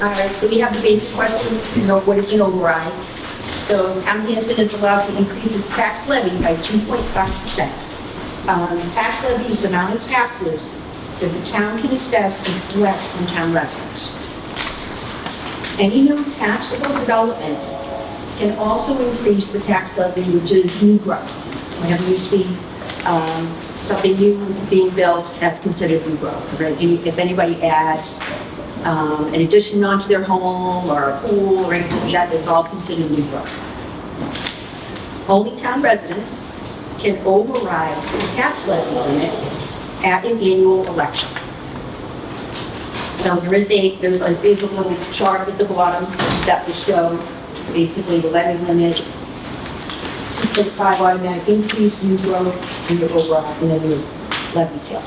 All right, so we have the basic question, what is an override? So Town of Hanson is allowed to increase its tax levy by 2.5%. Tax levy is the amount of taxes that the town can assess and collect from town residents. Any new taxable development can also increase the tax levy, which is new growth. Whenever you see something new being built, that's considered new growth. Right? If anybody adds an addition onto their home or a pool or anything like that, it's all considered new growth. Only town residents can override the tax levy limit at an annual election. So there's a big little chart at the bottom that will show basically the levy limit, 2.5 automatic increase, new growth, and your override, and then your levy scale.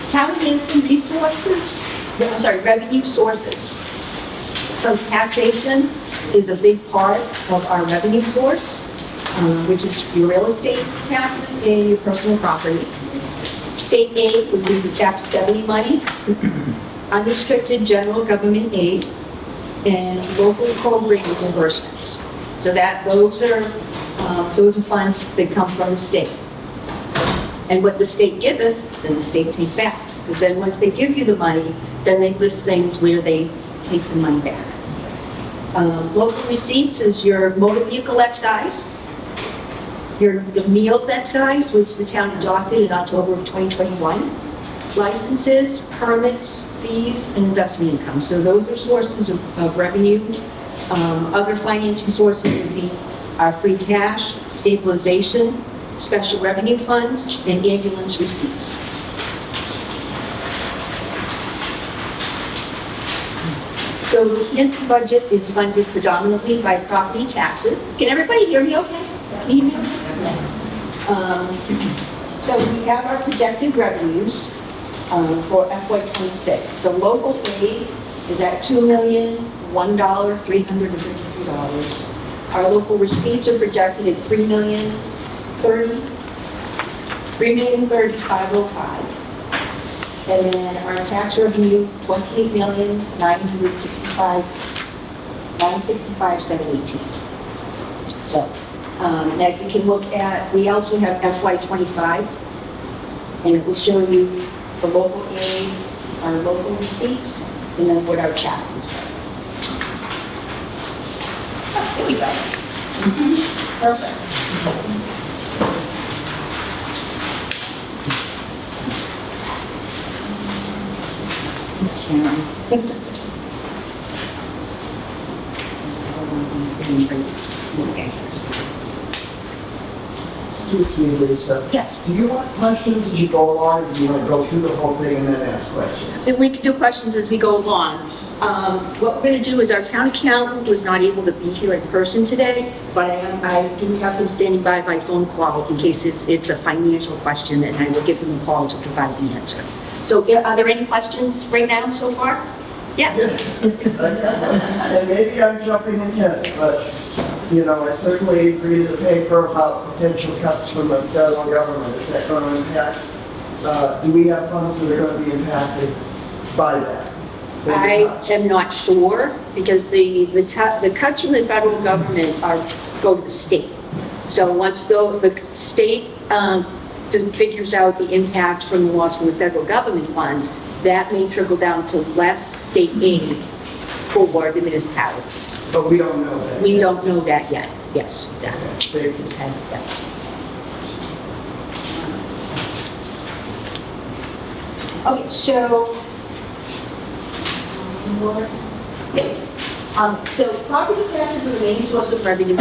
Town of Hanson revenue sources. So taxation is a big part of our revenue source, which is your real estate taxes and your personal property. State aid, which is the Chapter 70 money, unrestricted general government aid, and local program reimbursements. So those are funds that come from the state. And what the state giveth, then the state take back. Because then once they give you the money, then they list things where they take some money back. Local receipts is your motor vehicle excise, your meals excise, which the town adopted in October of 2021, licenses, permits, fees, and investment income. So those are sources of revenue. Other financing sources would be our free cash, stabilization, special revenue funds, and ambulance receipts. So the Hanson budget is funded predominantly by property taxes. Can everybody hear me okay? Can you hear me? So we have our projected revenues for FY26. So local aid is at $2,001,353. Our local receipts are projected at $3,030,505. And then our tax revenue, $28,965,718. So now you can look at, we also have FY25, and it will show you the local aid, our local receipts, and then what our taxes are. Oh, here we go. Perfect. It's here. Okay. Excuse me, Lisa. Yes. Do you want questions as you go along, or do you want to go through the whole thing and then ask questions? And we can do questions as we go along. What we're going to do is our town accountant was not able to be here in person today, but I do have him standing by phone call in case it's a financial question, and I will give him a call to provide the answer. So are there any questions right now so far? Yes. And maybe I'm jumping ahead, but, I certainly agree to the paper about potential cuts from the federal government. Is that going to impact? Do we have funds that are going to be impacted by that? I am not sure, because the cuts from the federal government go to the state. So once the state figures out the impact from the loss from the federal government funds, that may trickle down to less state aid for the municipalities. But we don't know that. We don't know that yet. Yes, exactly. Thank you. Okay, yes. Okay, so so property taxes are the main source of revenue.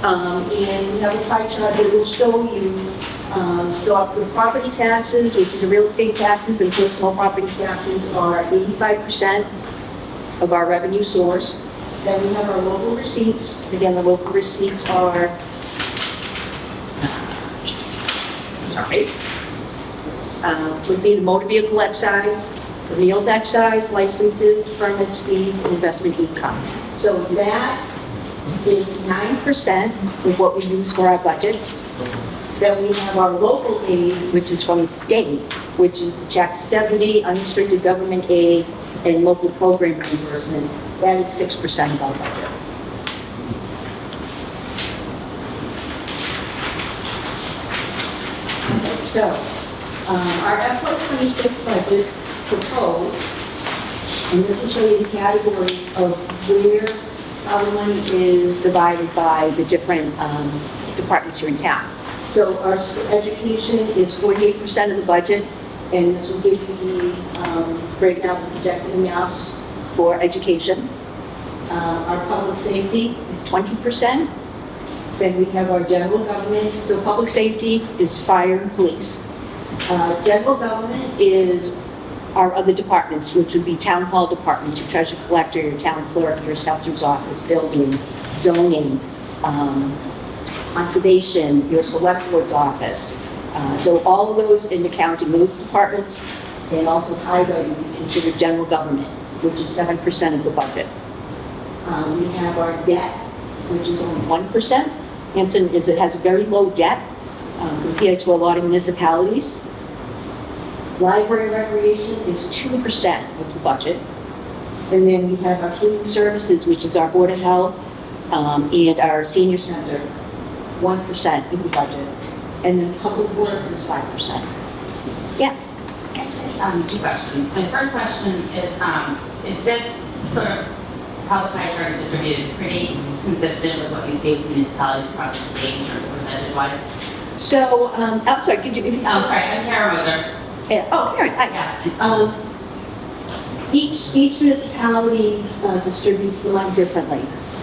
And we have a pie chart that will show you, so the property taxes, which is the real estate taxes and personal property taxes, are 85% of our revenue source. Then we have our local receipts. Again, the local receipts are, would be the motor vehicle excise, the meals excise, licenses, permits, fees, and investment income. So that is 9% of what we use for our budget. Then we have our local aid, which is from the state, which is the Chapter 70, unrestricted government aid, and local program reimbursements. That is 6% of our budget. Okay, so our FY26 budget proposed, and this will show you the categories of where our money is divided by the different departments here in town. So our education is 48% of the budget, and this will give you the breakdown of projected amounts for education. Our public safety is 20%. Then we have our general government. So public safety is fire and police. General government is our other departments, which would be town hall departments, your treasurer collector, your town clerk, your assessor's office, building, zoning, conservation, your select board's office. So all of those in accounting, those departments, and also highway would be considered general government, which is 7% of the budget. We have our debt, which is only 1%. Hanson has a very low debt compared to a lot of municipalities. Library recreation is 2% of the budget. And then we have our human services, which is our board of health and our senior center, 1% of the budget. And then public works is 5%. Yes? Two questions. My first question is this sort of how the pie chart is distributed pretty consistent with what you see with municipalities across the state in terms of percentage-wise? So, I'm sorry, could you... Oh, sorry, I'm Karen Moser. Yeah. Oh, Karen, hi. Yeah. Each municipality distributes the money differently,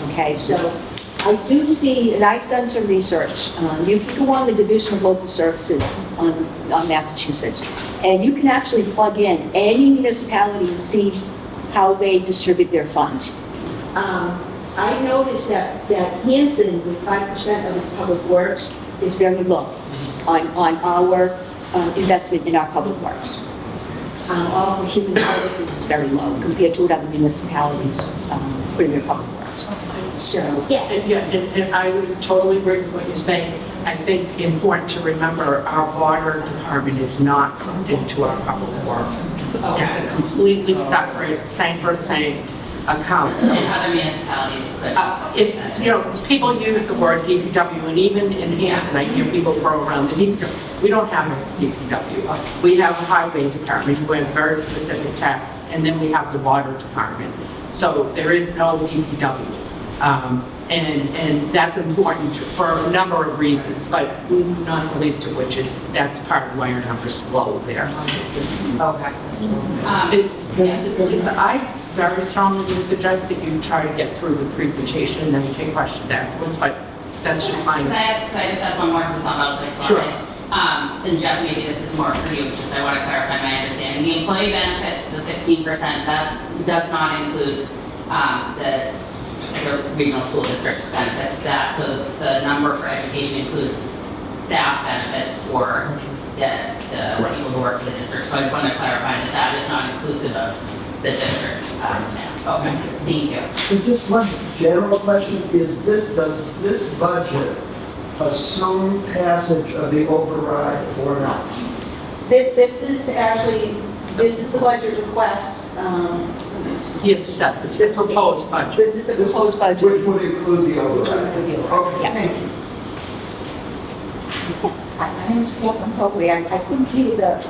okay? So I do see, and I've done some research, you can go on the Division of Local Services on Massachusetts, and you can actually plug in any municipality and see how they distribute their funds. I noticed that Hanson, with 5% of its public works, is very low on our investment in our public works. Also, human services is very low compared to what other municipalities put in their public works. So, yes. And I would totally agree with what you're saying. I think it's important to remember our water department is not put into our public works. It's a completely separate, same-for-same account. And other municipalities could. People use the word DPW, and even in Hanson, I hear people throw around the DPW. We don't have a DPW. We have a highway department who has very specific tasks, and then we have the water department. So there is no DPW. And that's important for a number of reasons, but not the least of which is that's part of why our numbers low there. Okay. Lisa, I very strongly would suggest that you try to get through the presentation and then we take questions afterwards, but that's just fine. Can I just ask one more because it's not about this slide? Sure. And Jeff, maybe this is more for you, just I want to clarify my understanding. The employee benefits, the 16%, does not include the regional school district benefits. So the number for education includes staff benefits for the people who work for the district. So I just want to clarify that is not inclusive of the district staff. Okay, thank you. So just one general question, does this budget assume passage of the override or not? This is the budget requests. Yes, it does. It's this proposed budget. This is the proposed budget. Which would include the override? Okay, Yes. thank you. I understand completely. I couldn't hear the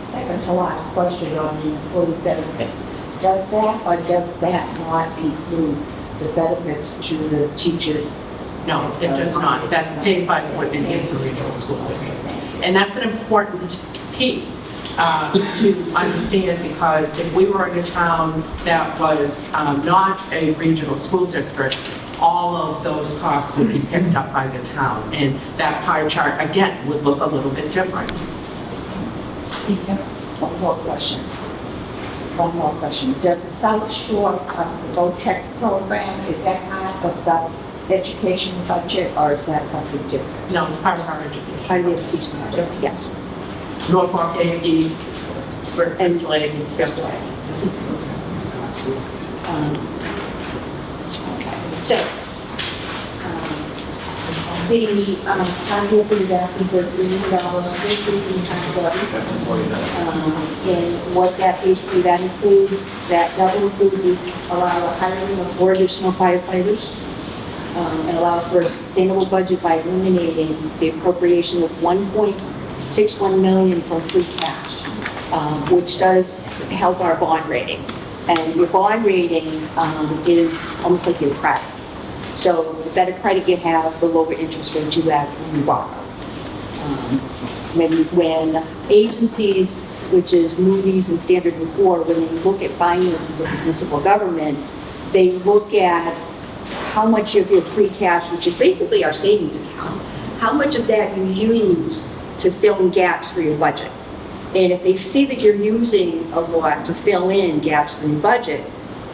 second to last question on the employee benefits. Does that or does that not include the benefits to the teachers? No, it does not. That's paid by the Woodman Hanson Regional School District. And that's an important piece to understand, because if we were in a town that was not a regional school district, all of those costs would be picked up by the town. And that pie chart, again, would look a little bit different. One more question. Does the South Shore VOTEC program, is that part of the education budget or is that something different? No, it's part of our education. Part of the education budget, yes. Norfolk A&E, Bristol A&E. So, The finance is asking for $3 million increase in tax levy. That's employee benefits. And what that basically, that includes, that will include allow the hiring of 4 additional firefighters, and allow for a sustainable budget by eliminating the appropriation of $1.61 million from free cash, which does help our bond rating. And your bond rating is almost like your credit. So the better credit you have, the lower interest rate you have when you borrow. When agencies, which is Moody's and Standard & Poor's, when they look at finances of municipal government, they look at how much of your free cash, which is basically our savings account, how much of that you use to fill in gaps for your budget. And if they see that you're using a lot to fill in gaps for your budget,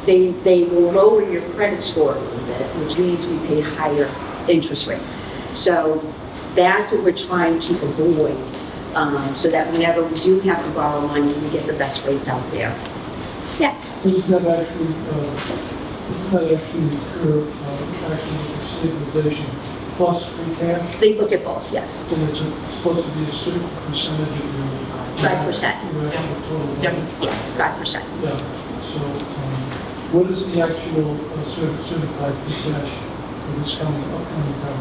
they will lower your credit score a little bit, which means we pay higher interest rates. So that's what we're trying to avoid, so that whenever we do have to borrow money, we get the best rates out there. Yes? So does that actually occur, stabilization plus free cash? They look at both, yes. And it's supposed to be a certain percentage of your... 5%. Your actual total budget? Yes, 5%. Yeah, so, what is the actual certified free cash for this upcoming town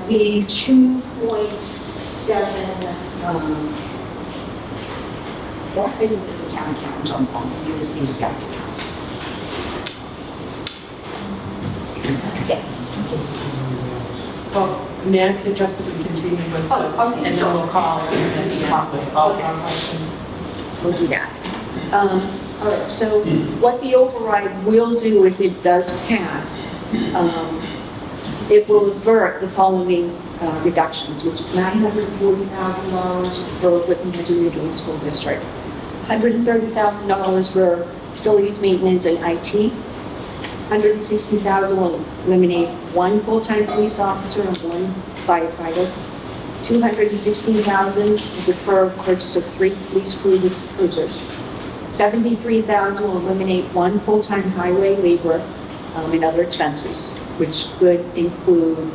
meeting? The 2.7, that I didn't put the town account on phone, you just need exact accounts. Yeah. Well, may I suggest that we continue with the, Oh, okay, and then sure. we'll call and then talk with all of our questions. We'll do that. All right, so what the override will do if it does pass, it will avert the following reductions, which is $940,000 for equipment to the school district, $130,000 for facilities maintenance and IT, $160,000 will eliminate 1 full-time police officer and 1 firefighter. $216,000 is for purchase of 3 police cruisers. $73,000 will eliminate 1 full-time highway laborer and other expenses, which could include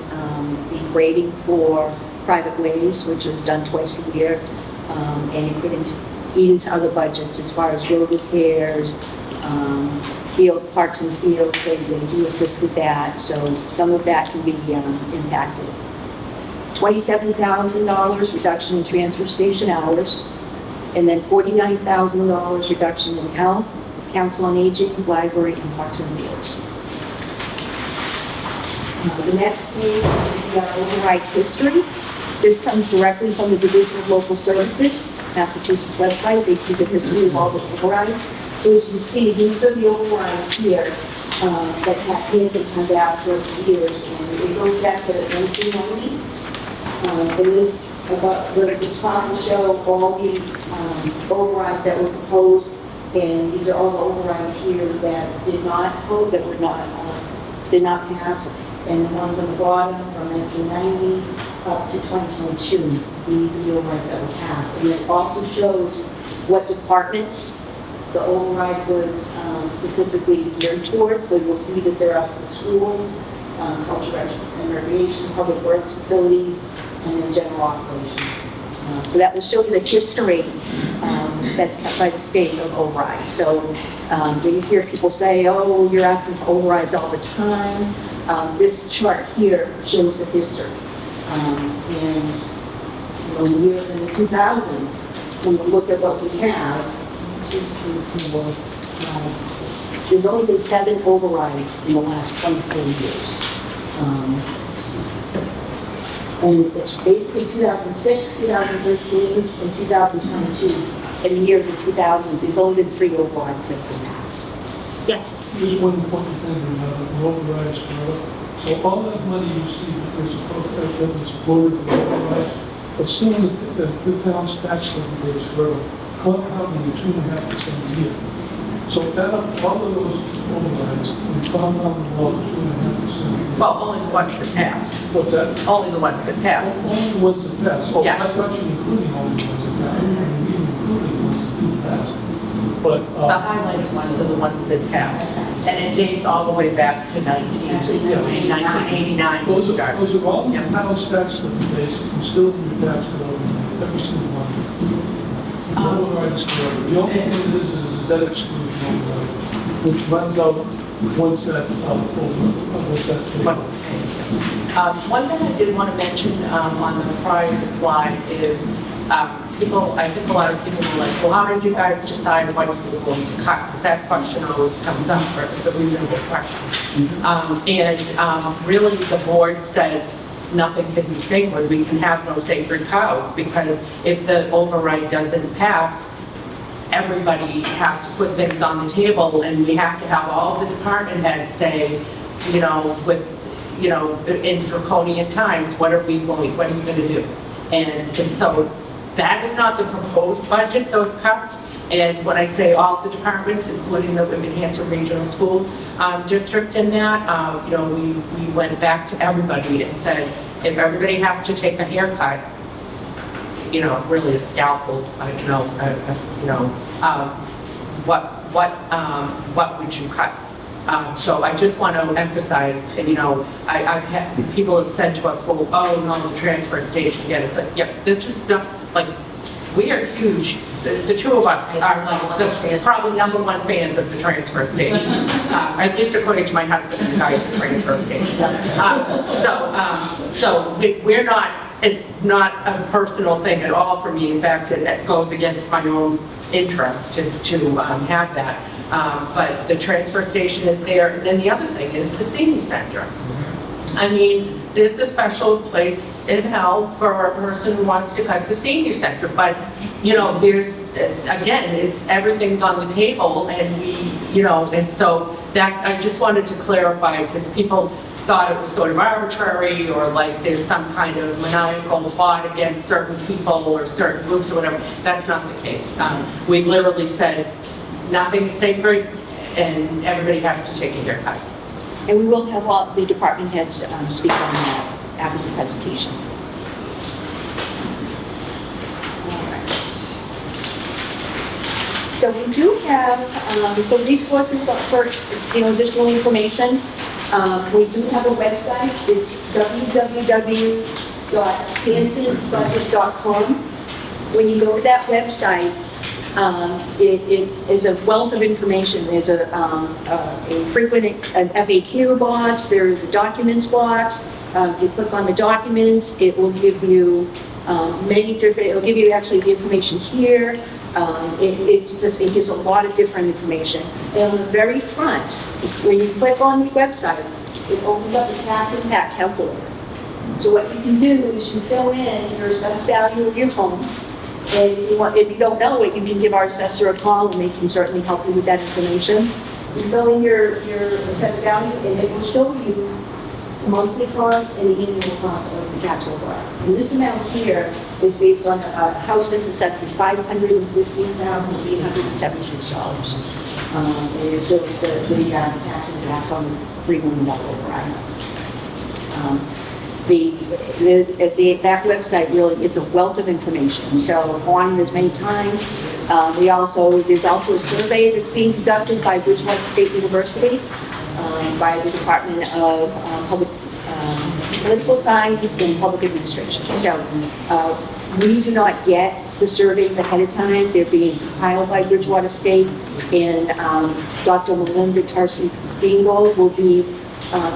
the grading for private ways, which is done twice a year, and it could eat into other budgets as far as road repairs, field, parks and fields, they do assist with that, so some of that can be impacted. $27,000 reduction in transfer station hours, and then $49,000 reduction in health, council on aging, library, and parks and fields. The next page is our override history. This comes directly from the Division of Local Services, Massachusetts website. They keep a history of all the overrides. So as you can see, these are the overrides here that Hanson has asked for years, and it goes back to the 1990s. And this, about the top will show all the overrides that were proposed, and these are all the overrides here that did not vote, that were not did not pass, and the ones on the bottom from 1990 up to 2022. These are the overrides that were passed, and it also shows what departments the override was specifically geared towards. So you'll see that there are the schools, culture and recreation, public works facilities, and then general operation. So that will show you the history that's kept by the state of overrides. So when you hear people say, oh, you're asking for overrides all the time, this chart here shows the history. And in the 2000s, when you look at what we have, 2, 3, 4, 5, there's only been 7 overrides in the last 24 years. And it's basically 2006, 2013, and 2022. In the year of the 2000s, there's only been 3 overrides that have been passed. Yes? Just one important thing, overrides, so all that money you see that is voted for overrides, but still the town's tax levy is for compounding 2.5% a year. So add up all of those overrides, and compound them all 2.5%. Well, only the ones that pass. What's that? Only the ones that pass. Only the ones that pass. Oh, Yeah. I thought you were including only the ones that pass. I mean, we including the ones that do pass. but, The highlighted ones are the ones that passed, and it dates all the way back to 1989. those Start. are all the Yeah. town's tax levy base, and still in your tax bill, every single one. No overrides forever. The only thing it is a debt exclusion override, which runs out once that, once that. What's its name? One thing I did want to mention on the prior slide is people, I think a lot of people were like, well, how did you guys decide what you were going to cut? Because that question always comes up, or it's a reasonable question. Really, the board said nothing can be sacred. We can have no sacred cows, because if the override doesn't pass, everybody has to put things on the table, and we have to have all the department heads say, in draconian times, what are you going to do? And so that is not the proposed budget, those cuts. And when I say all the departments, including the Hanson Regional School District in that, we went back to everybody and said, if everybody has to take a haircut, really a scalpel, what would you cut? So I just want to emphasize, I've had, people have said to us, well, oh, no, the transfer station, again, it's like, yep, this is stuff, like, we are huge, the two of us are like, probably #1 fans of the transfer station, at least according to my husband, the guy at the transfer station. So we're not, it's not a personal thing at all for me. In fact, it goes against my own interest to have that. But the transfer station is there. And then the other thing is the senior center. I mean, there's a special place in hell for a person who wants to cut the senior center. But, there's, again, everything's on the table, and and so that, I just wanted to clarify, because people thought it was sort of arbitrary, or like there's some kind of maniacal plot against certain people or certain groups or whatever. That's not the case. We literally said nothing's sacred, and everybody has to take a haircut. And we will have all the department heads speak on that after the presentation. All right. So we do have some resources for additional information. We do have a website. It's www.hansonbudget.com. When you go to that website, it is a wealth of information. There's a frequent an FAQ box. There is a documents box. If you click on the documents, it will give you many different. It will give you actually the information here. It gives a lot of different information. And on the very front, when you click on the website, it opens up a tax impact calculator. So what you can do is you fill in your assessed value of your home. And if you don't know it, you can give our assessor a call, and they can certainly help you with that information. You fill in your assessed value, and it will show you the monthly cost and the annual cost of the tax override. And this amount here is based on a house that's assessed at $515,876. And it shows the tax impacts on the $3 million override. That website really, it's a wealth of information. So go on as many times. There's also a survey that's being conducted by Bridgewater State University, by the Department of Political Science and Public Administration. So we do not get the surveys ahead of time. They're being compiled by Bridgewater State, and Dr. Melinda Tarsi-Bingo will be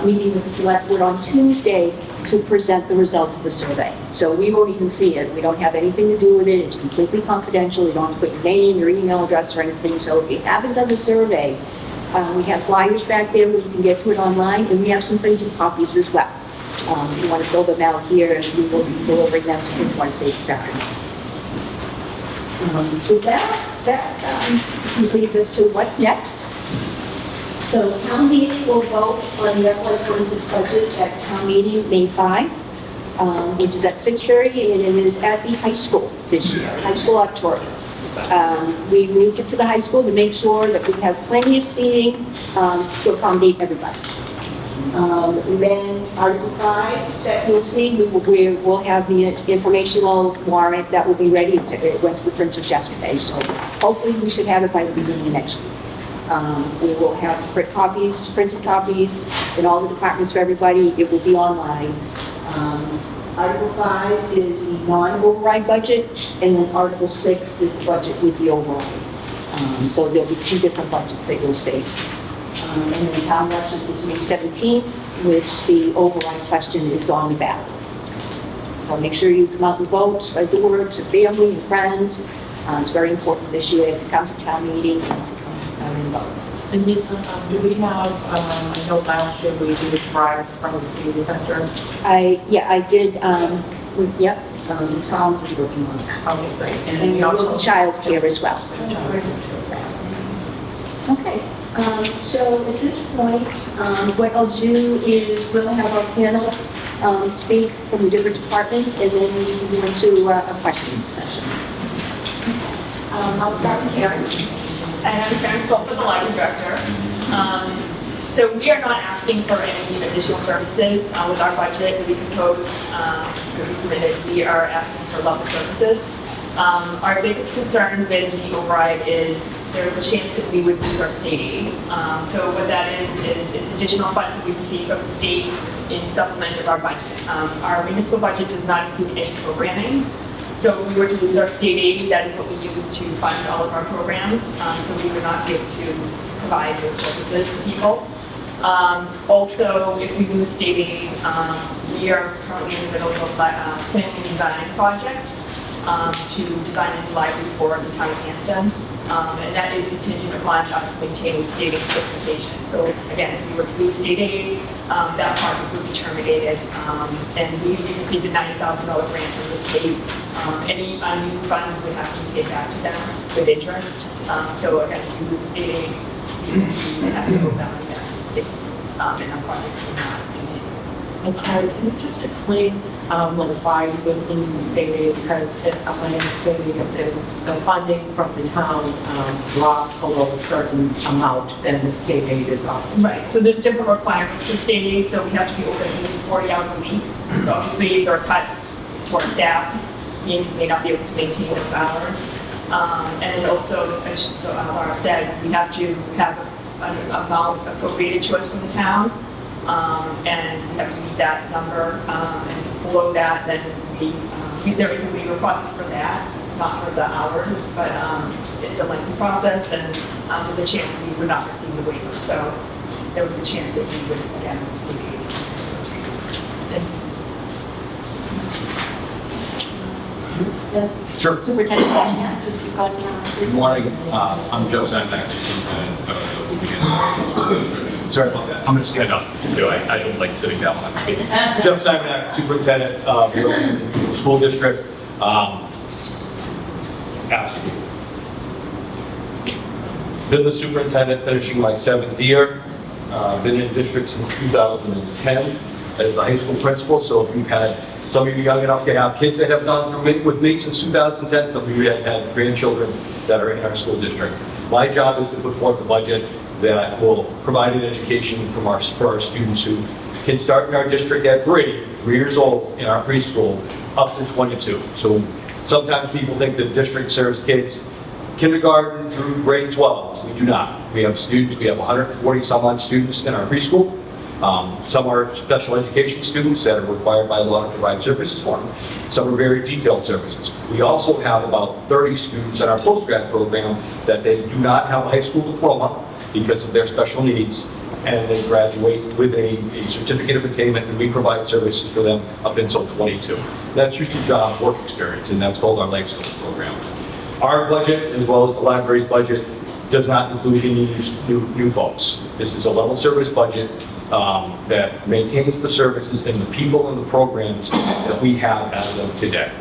meeting with the select board on Tuesday to present the results of the survey. So we won't even see it. We don't have anything to do with it. It's completely confidential. You don't have to put your name, your email address, or anything. So if you haven't done the survey, we have flyers back there where you can get to it online, and we have some printed copies as well. If you want to fill them out here, we will be delivering them to Bridgewater State this afternoon. So that leads us to what's next. So town meeting will vote on the FY26 budget at town meeting May 5, which is at 6:30, and it is at the high school this year, high school auditorium. We moved it to the high school to make sure that we have plenty of seating to accommodate everybody. And then Article 5 that you'll see, we'll have the informational warrant that will be ready. It went to the printers yesterday, so hopefully we should have it by the beginning of next week. We will have printed copies in all the departments for everybody. It will be online. Article 5 is the non-override budget, and then Article 6 is the budget with the override. So there'll be 2 different budgets that you'll see. And then town election is May 17th, which the override question is on the ballot. So make sure you come out and vote, spread the word to family and friends. It's very important this year to come to town meeting and to come and vote. And Lisa, do we have, I know last year we did bribes from the senior center. I did, yep, Ms. Collins is working on that. Okay, great. And we also child care as well. Yes. Okay, so at this point, what I'll do is we'll have our panel speak from the different departments, and then we can go into a questions session. I'll start with Karen. And I'm Karen Stolt, the library director. So we are not asking for any additional services with our budget that we proposed, that we submitted. We are asking for level services. Our biggest concern with the override is there is a chance that we would lose our state aid. So what that is it's additional funds that we receive from the state in supplement of our budget. Our municipal budget does not include any programming. So if we were to lose our state aid, that is what we use to fund all of our programs. So we would not be able to provide those services to people. Also, if we lose state aid, we are currently in the middle of a planning and design project to design a new library for the town of Hanson. And that is contingent upon us maintaining state aid certification. So again, if we were to lose state aid, that project would be terminated. And we received a $90,000 grant from the state. Any unused funds would have to be paid back to them with interest. So again, if you lose the state aid, we have to go back to the state. And our project would not continue. And Carrie, can you just explain why you would lose the state aid? Because my understanding is that the funding from the town drops below a certain amount, then the state aid is off. Right, so there's different requirements for state aid, so we have to be open at least 40 hours a week. So obviously, if there are cuts to our staff, we may not be able to maintain those hours. And then also, as Laura said, we have to have an amount appropriated to us from the town. And we have to meet that number, and below that, then there is a waiver process for that, not for the hours, but it's a lengthy process, and there's a chance we would not receive the waiver. So there was a chance that we would again receive Sure. Superintendent Zagnac, just because Good morning. I'm Jeff Zagnac, superintendent of the Williams. Sorry about that. I'm going to stand up. I don't like sitting down. Jeff Zagnac, superintendent of the Williams School District. Been the superintendent, finishing my 7th year. Been in the district since 2010 as the high school principal. So if you've had some of you young enough to have kids that have gone through with me since 2010, some of you have had grandchildren that are in our school district. My job is to put forth a budget that will provide an education for our students who can start in our district at 3 years old in our preschool, up to 22. So sometimes people think the district serves kids kindergarten through grade 12. We do not. We have students, we have 140 some odd students in our preschool. Some are special education students that are required by law to provide services for them. Some are very detailed services. We also have about 30 students in our postgrad program that they do not have a high school diploma because of their special needs, and they graduate with a certificate of attainment, and we provide services for them up until 22. That's usually job work experience, and that's called our life skills program. Our budget, as well as the library's budget, does not include any new folks. This is a level service budget that maintains the services and the people and the programs that we have as of today.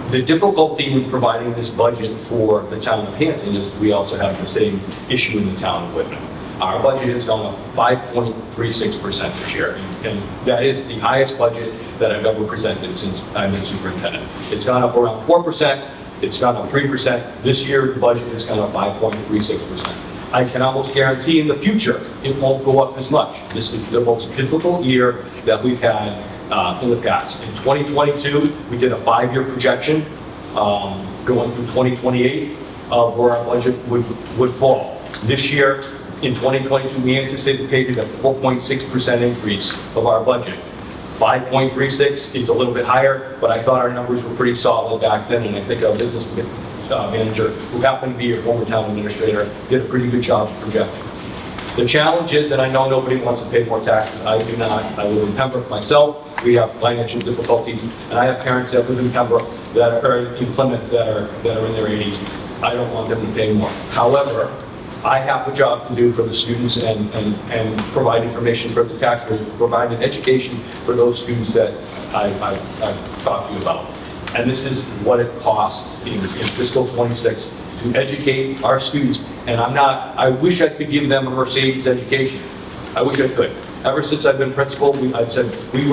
The difficulty with providing this budget for the town of Hanson is we also have the same issue in the town of Whitman. Our budget has gone up 5.36% this year, and that is the highest budget that I've ever presented since I've been superintendent. It's gone up around 4%, it's gone up 3%. This year, the budget has gone up 5.36%. I can almost guarantee in the future, it won't go up as much. This is the most difficult year that we've had in the past. In 2022, we did a 5-year projection going through 2028 of where our budget would fall. This year, in 2022, we anticipated a 4.6% increase of our budget. 5.36 is a little bit higher, but I thought our numbers were pretty solid back then, and I think our business manager, who happened to be a former town administrator, did a pretty good job of projecting. The challenge is, and I know nobody wants to pay more taxes, I do not. I live in Pembroke myself. We have financial difficulties, and I have parents that live in Pembroke that are in Plymouth that are in their 80s. I don't want them to pay more. However, I have a job to do for the students and provide information for the taxpayers, provide an education for those students that I've talked to you about. And this is what it costs in fiscal 26 to educate our students. And I wish I could give them a Mercedes education. I wish I could. Ever since I've been principal, I've said, we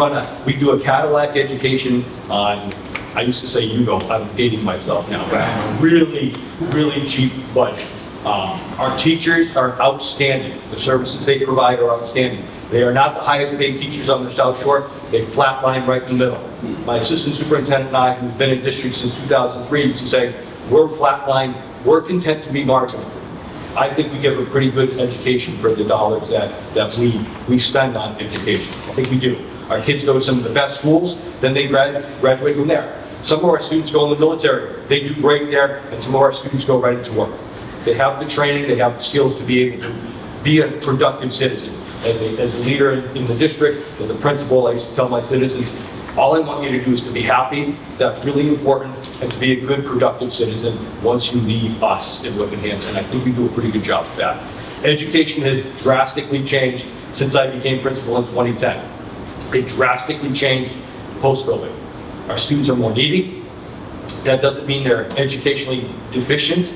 do a Cadillac education on, I used to say Yugo, I'm dating myself now, but really, really cheap budget. Our teachers are outstanding. The services they provide are outstanding. They are not the highest paid teachers on the South Shore. They flatline right in the middle. My assistant superintendent and I, who's been in district since 2003, used to say, we're flatline, we're content to be marginal. I think we give a pretty good education for the dollars that we spend on education. I think we do. Our kids go to some of the best schools, then they graduate from there. Some of our students go in the military. They do great there, and some of our students go right into work. They have the training, they have the skills to be able to be a productive citizen. As a leader in the district, as a principal, I used to tell my citizens, all I want you to do is to be happy. That's really important, and to be a good, productive citizen once you leave us in Hanson. I think we do a pretty good job of that. Education has drastically changed since I became principal in 2010. It drastically changed post-COVID. Our students are more needy. That doesn't mean they're educationally deficient,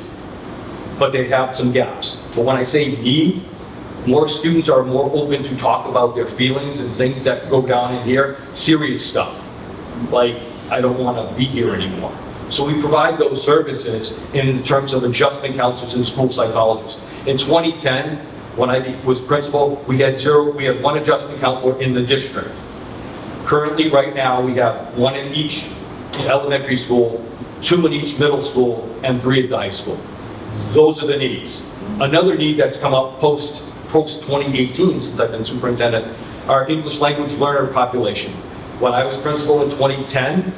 but they have some gaps. But when I say need, more students are more open to talk about their feelings and things that go down in here, serious stuff, like, I don't want to be here anymore. So we provide those services in terms of adjustment counselors and school psychologists. In 2010, when I was principal, we had 1 adjustment counselor in the district. Currently, right now, we have 1 in each elementary school, 2 in each middle school, and 3 at the high school. Those are the needs. Another need that's come up post 2018, since I've been superintendent, our English language learner population. When I was principal in 2010,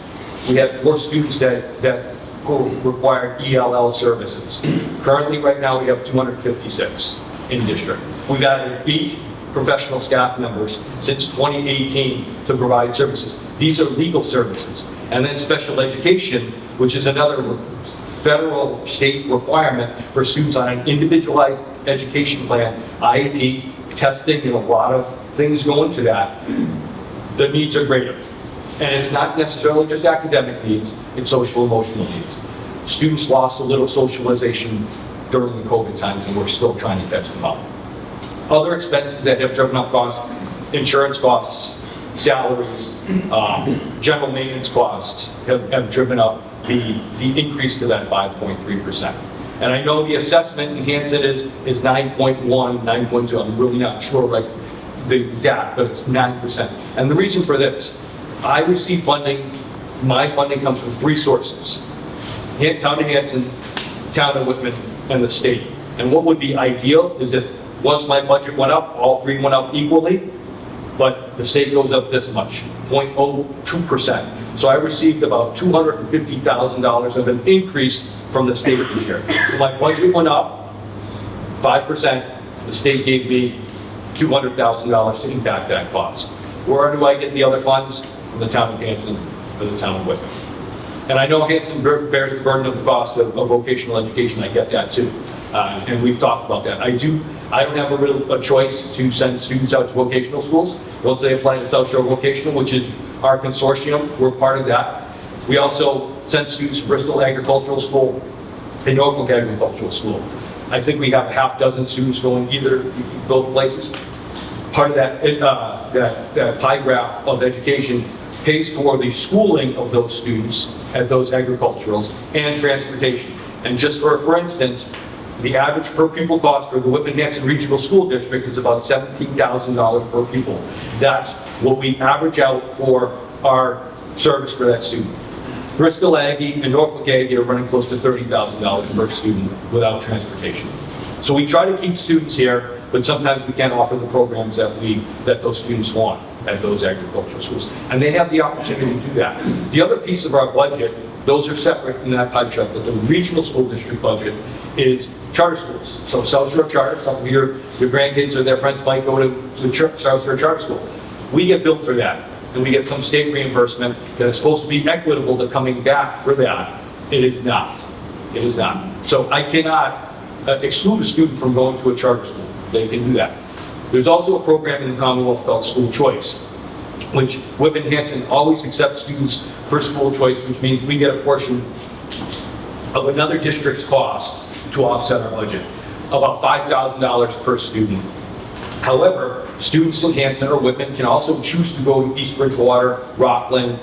we had 4 students that required ELL services. Currently, right now, we have 256 in district. We've added 8 professional staff members since 2018 to provide services. These are legal services. And then special education, which is another federal state requirement for students on an individualized education plan, IEP, testing, and a lot of things go into that. The needs are greater. And it's not necessarily just academic needs, it's social emotional needs. Students lost a little socialization during the COVID times, and we're still trying to catch them up. Other expenses that have driven up costs, insurance costs, salaries, general maintenance costs have driven up the increase to that 5.3%. And I know the assessment in Hanson is 9.1, 9.2. I'm really not sure like the exact, but it's 9%. And the reason for this, I receive funding, my funding comes from 3 sources. Town of Hanson, Town of Whitman, and the state. And what would be ideal is if once my budget went up, all 3 went up equally, but the state goes up this much, 0.02%. So I received about $250,000 of an increase from the state this year. So my budget went up 5%. The state gave me $200,000 to impact that cost. Where do I get the other funds? From the town of Hanson or the town of Whitman. And I know Hanson bears the burden of the cost of vocational education. I get that too. And we've talked about that. I don't have a choice to send students out to vocational schools. Once they apply to South Shore Vocational, which is our consortium, we're part of that. We also send students to Bristol Agricultural School and Norfolk Agricultural School. I think we have a half dozen students going both places. Part of that pie graph of education pays for the schooling of those students at those agriculturals and transportation. And just for instance, The average per pupil cost for the Whitman-Hanson Regional School District is about $17,000 per pupil. That's what we average out for our service for that student. Bristol Aggie and Norfolk Aggie are running close to $30,000 per student without transportation. So we try to keep students here, but sometimes we can't offer the programs that those students want at those agricultural schools. And they have the opportunity to do that. The other piece of our budget, those are separate in that pie chart, but the regional school district budget is charter schools. So South Shore Charter, some of your grandkids or their friends might go to the South Shore Charter School. We get billed for that, and we get some state reimbursement that is supposed to be equitable to coming back for that. It is not. It is not. So I cannot exclude a student from going to a charter school. They can do that. There's also a program in the Commonwealth called School Choice, which Whitman-Hanson always accepts students for school choice, which means we get a portion of another district's cost to offset our budget, about $5,000 per student. However, students in Hanson or Whitman can also choose to go to East Bridgewater, Rockland,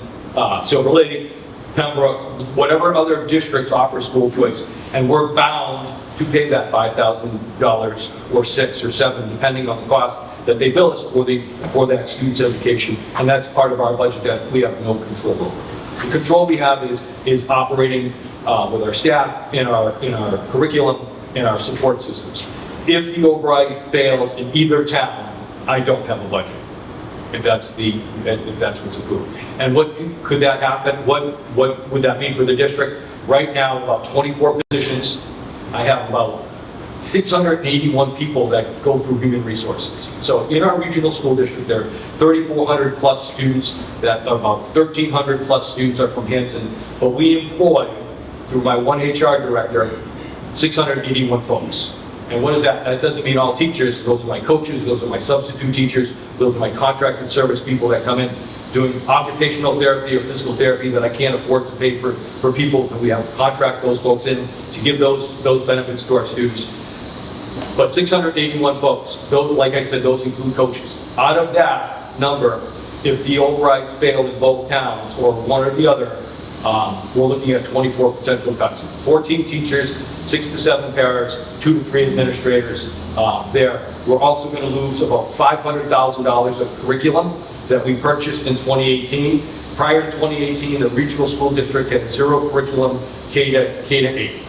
Silver Lake, Pembroke, whatever other districts offer school choice, and we're bound to pay that $5,000 or $6,000 or $7,000, depending on the cost that they bill us for that student's education, and that's part of our budget that we have no control over. The control we have is operating with our staff, in our curriculum, in our support systems. If the override fails in either town, I don't have a budget. If that's what's approved. And what could that happen? What would that mean for the district? Right now, about 24 positions. I have about 681 people that go through human resources. So in our regional school district, there are 3,400 plus students, that about 1,300 plus students are from Hanson, but we employ, through my one HR director, 681 folks. And what is that? That doesn't mean all teachers. Those are my coaches, those are my substitute teachers, those are my contracted service people that come in doing occupational therapy or physical therapy that I can't afford to pay for people, so we have to contract those folks in to give those benefits to our students. But 681 folks, those, like I said, those include coaches. Out of that number, if the overrides fail in both towns or one or the other, we're looking at 24 potential cuts. 14 teachers, 6 to 7 paras, 2 to 3 administrators there. We're also going to lose about $500,000 of curriculum that we purchased in 2018. Prior to 2018, the regional school district had 0 curriculum K to 8.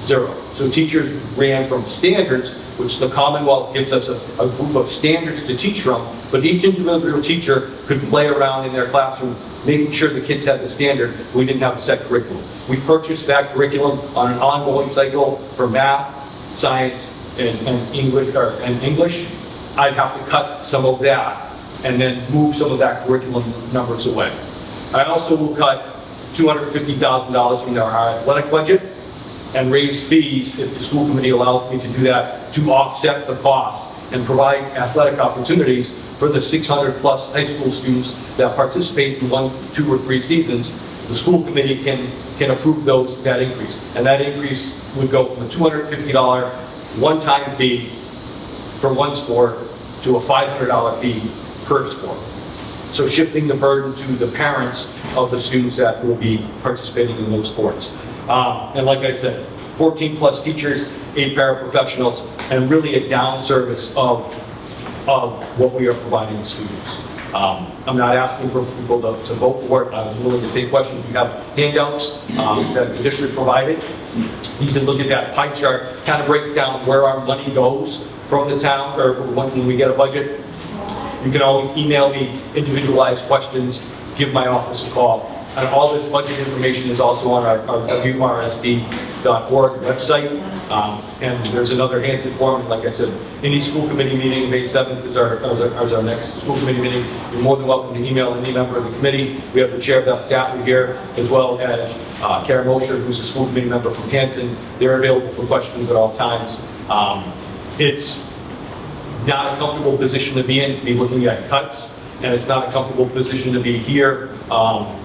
0. So teachers ran from standards, which the Commonwealth gives us a group of standards to teach from, but each individual teacher could play around in their classroom, making sure the kids had the standard. We didn't have a set curriculum. We purchased that curriculum on an ongoing cycle for math, science, and English. I'd have to cut some of that and then move some of that curriculum numbers away. I also will cut $250,000 from our athletic budget and raise fees if the school committee allows me to do that, to offset the cost and provide athletic opportunities for the 600 plus high school students that participate in 1, 2, or 3 seasons. The school committee can approve that increase, and that increase would go from a $250 one-time fee for one sport to a $500 fee per sport. So shifting the burden to the parents of the students that will be participating in those sports. And like I said, 14 plus teachers, 8 paraprofessionals, and really a down service of what we are providing to students. I'm not asking for people to vote for it. I'm willing to take questions. We have handouts that the district provided. You can look at that pie chart. Kind of breaks down where our money goes from the town, or when we get a budget. You can always email me individualized questions, give my office a call. And all this budget information is also on our WRSD.org website. And there's another Hanson form. And like I said, any school committee meeting, May 7th is our next school committee meeting. You're more than welcome to email any member of the committee. We have the chair of the staff here, as well as Karen Mosher, who's a school committee member from Hanson. They're available for questions at all times. It's not a comfortable position to be in, to be looking at cuts. And it's not a comfortable position to be here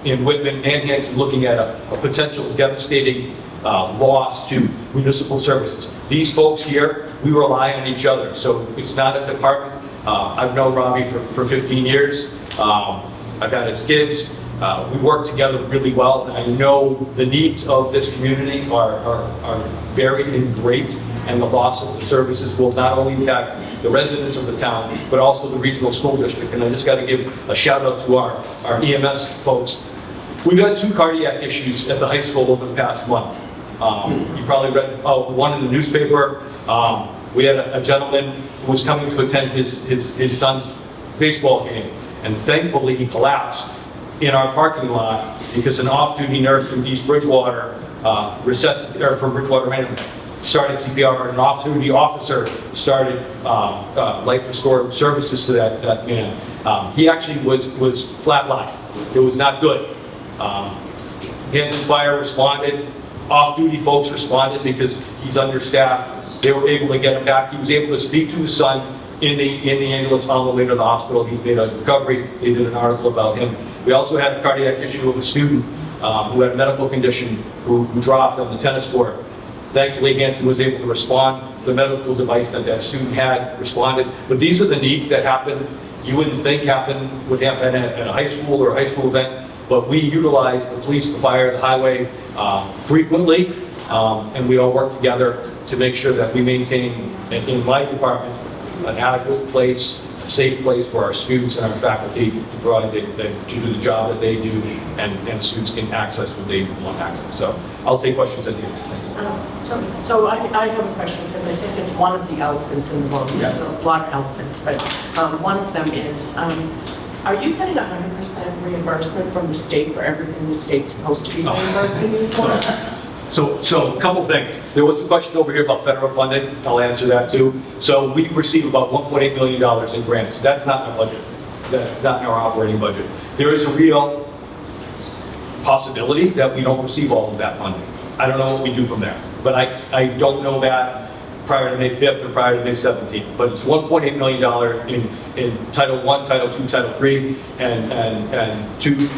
in Whitman and Hanson looking at a potential devastating loss to municipal services. These folks here, we rely on each other. So it's not a department. I've known Robbie for 15 years. I've had his kids. We work together really well, and I know the needs of this community are varied and great, and the loss of the services will not only impact the residents of the town, but also the regional school district. And I just got to give a shout out to our EMS folks. We've had 2 cardiac issues at the high school over the past month. You probably read one in the newspaper. We had a gentleman who was coming to attend his son's baseball game, and thankfully he collapsed in our parking lot because an off-duty nurse from East Bridgewater, from Bridgewater Management, started CPR, and an off-duty officer started life restorative services to that man. He actually was flatlined. It was not good. Hanson Fire responded. Off-duty folks responded because he's understaffed. They were able to get him back. He was able to speak to his son in the ambulance on the way to the hospital. He's made a recovery. They did an article about him. We also had a cardiac issue of a student who had a medical condition who dropped on the tennis court. Thankfully, Hanson was able to respond. The medical device that student had responded. But these are the needs that happen. You wouldn't think would happen at a high school or a high school event, but we utilize the police, the fire, the highway frequently, and we all work together to make sure that we maintain, in my department, an adequate place, a safe place for our students and our faculty to do the job that they do, and students can access what they want access. So I'll take questions at the end. Thanks. So I have a question, because I think it's one of the elephants in the room. There's a lot of elephants, but one of them is, are you getting 100% reimbursement from the state for everything the state's supposed to be reimbursing you for? So a couple things. There was a question over here about federal funding. I'll answer that too. So we receive about $1.8 million in grants. That's not in our budget. That's not in our operating budget. There is a real possibility that we don't receive all of that funding. I don't know what we do from there, but I don't know that prior to May 5th or prior to May 17th. But it's $1.8 million in Title I, Title II, Title III, and two.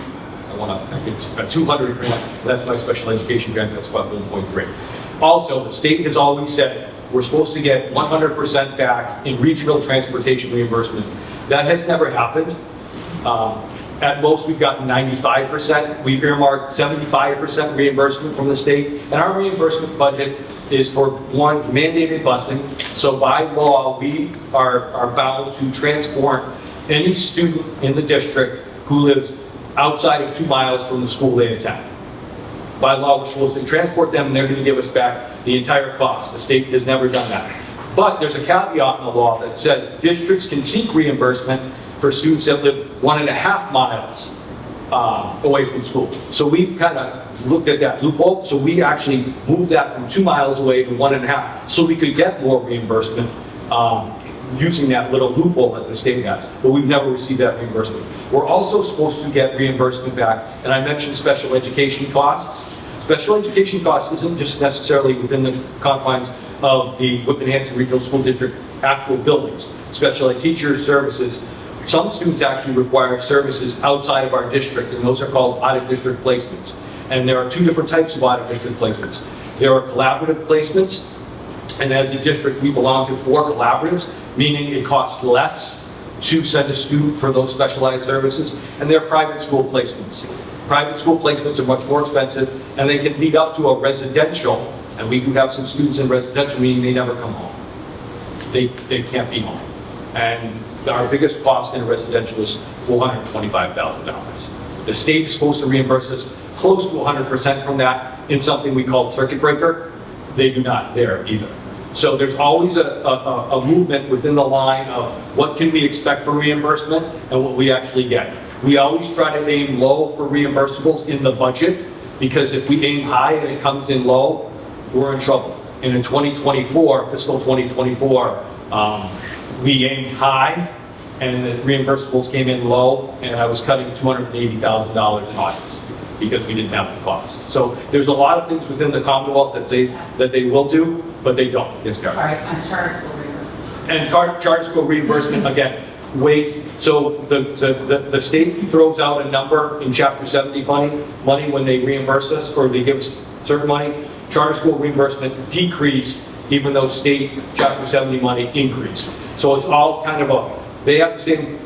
It's a 200 grant. That's my special education grant. That's about 1.3. Also, the state has always said we're supposed to get 100% back in regional transportation reimbursement. That has never happened. At most, we've gotten 95%. We've earmarked 75% reimbursement from the state. And our reimbursement budget is for, one, mandated busing. So by law, we are bound to transport any student in the district who lives outside of 2 miles from the school they attend. By law, we're supposed to transport them, and they're going to give us back the entire cost. The state has never done that. But there's a caveat in the law that says districts can seek reimbursement for students that live 1.5 miles away from school. So we've kind of looked at that loophole. So we actually moved that from 2 miles away to 1.5, so we could get more reimbursement using that little loophole that the state has. But we've never received that reimbursement. We're also supposed to get reimbursement back, and I mentioned special education costs. Special education costs isn't just necessarily within the confines of the Whitman-Hanson Regional School District actual buildings. Special ed teachers, services. Some students actually require services outside of our district, and those are called out-of-district placements. And there are 2 different types of out-of-district placements. There are collaborative placements, and as a district, we belong to 4 collaboratives, meaning it costs less to send a student for those specialized services. And there are private school placements. Private school placements are much more expensive, and they can lead up to a residential, and we do have some students in residential, meaning they never come home. They can't be home. And our biggest cost in a residential is $425,000. The state is supposed to reimburse us close to 100% from that in something we call circuit breaker. They do not there either. So there's always a movement within the line of what can we expect for reimbursement and what we actually get. We always try to aim low for reimbursables in the budget, because if we aim high and it comes in low, we're in trouble. And in 2024, fiscal 2024, we aimed high and the reimbursables came in low, and I was cutting $280,000 in August because we didn't have the cost. So there's a lot of things within the Commonwealth that they will do, but they don't. Yes, Gary. All right, on charter school reimbursement. And charter school reimbursement, again, ways. So the state throws out a number in Chapter 70 money when they reimburse us, or they give us certain money. Charter school reimbursement decreased, even though state Chapter 70 money increased. So it's all kind of they have the same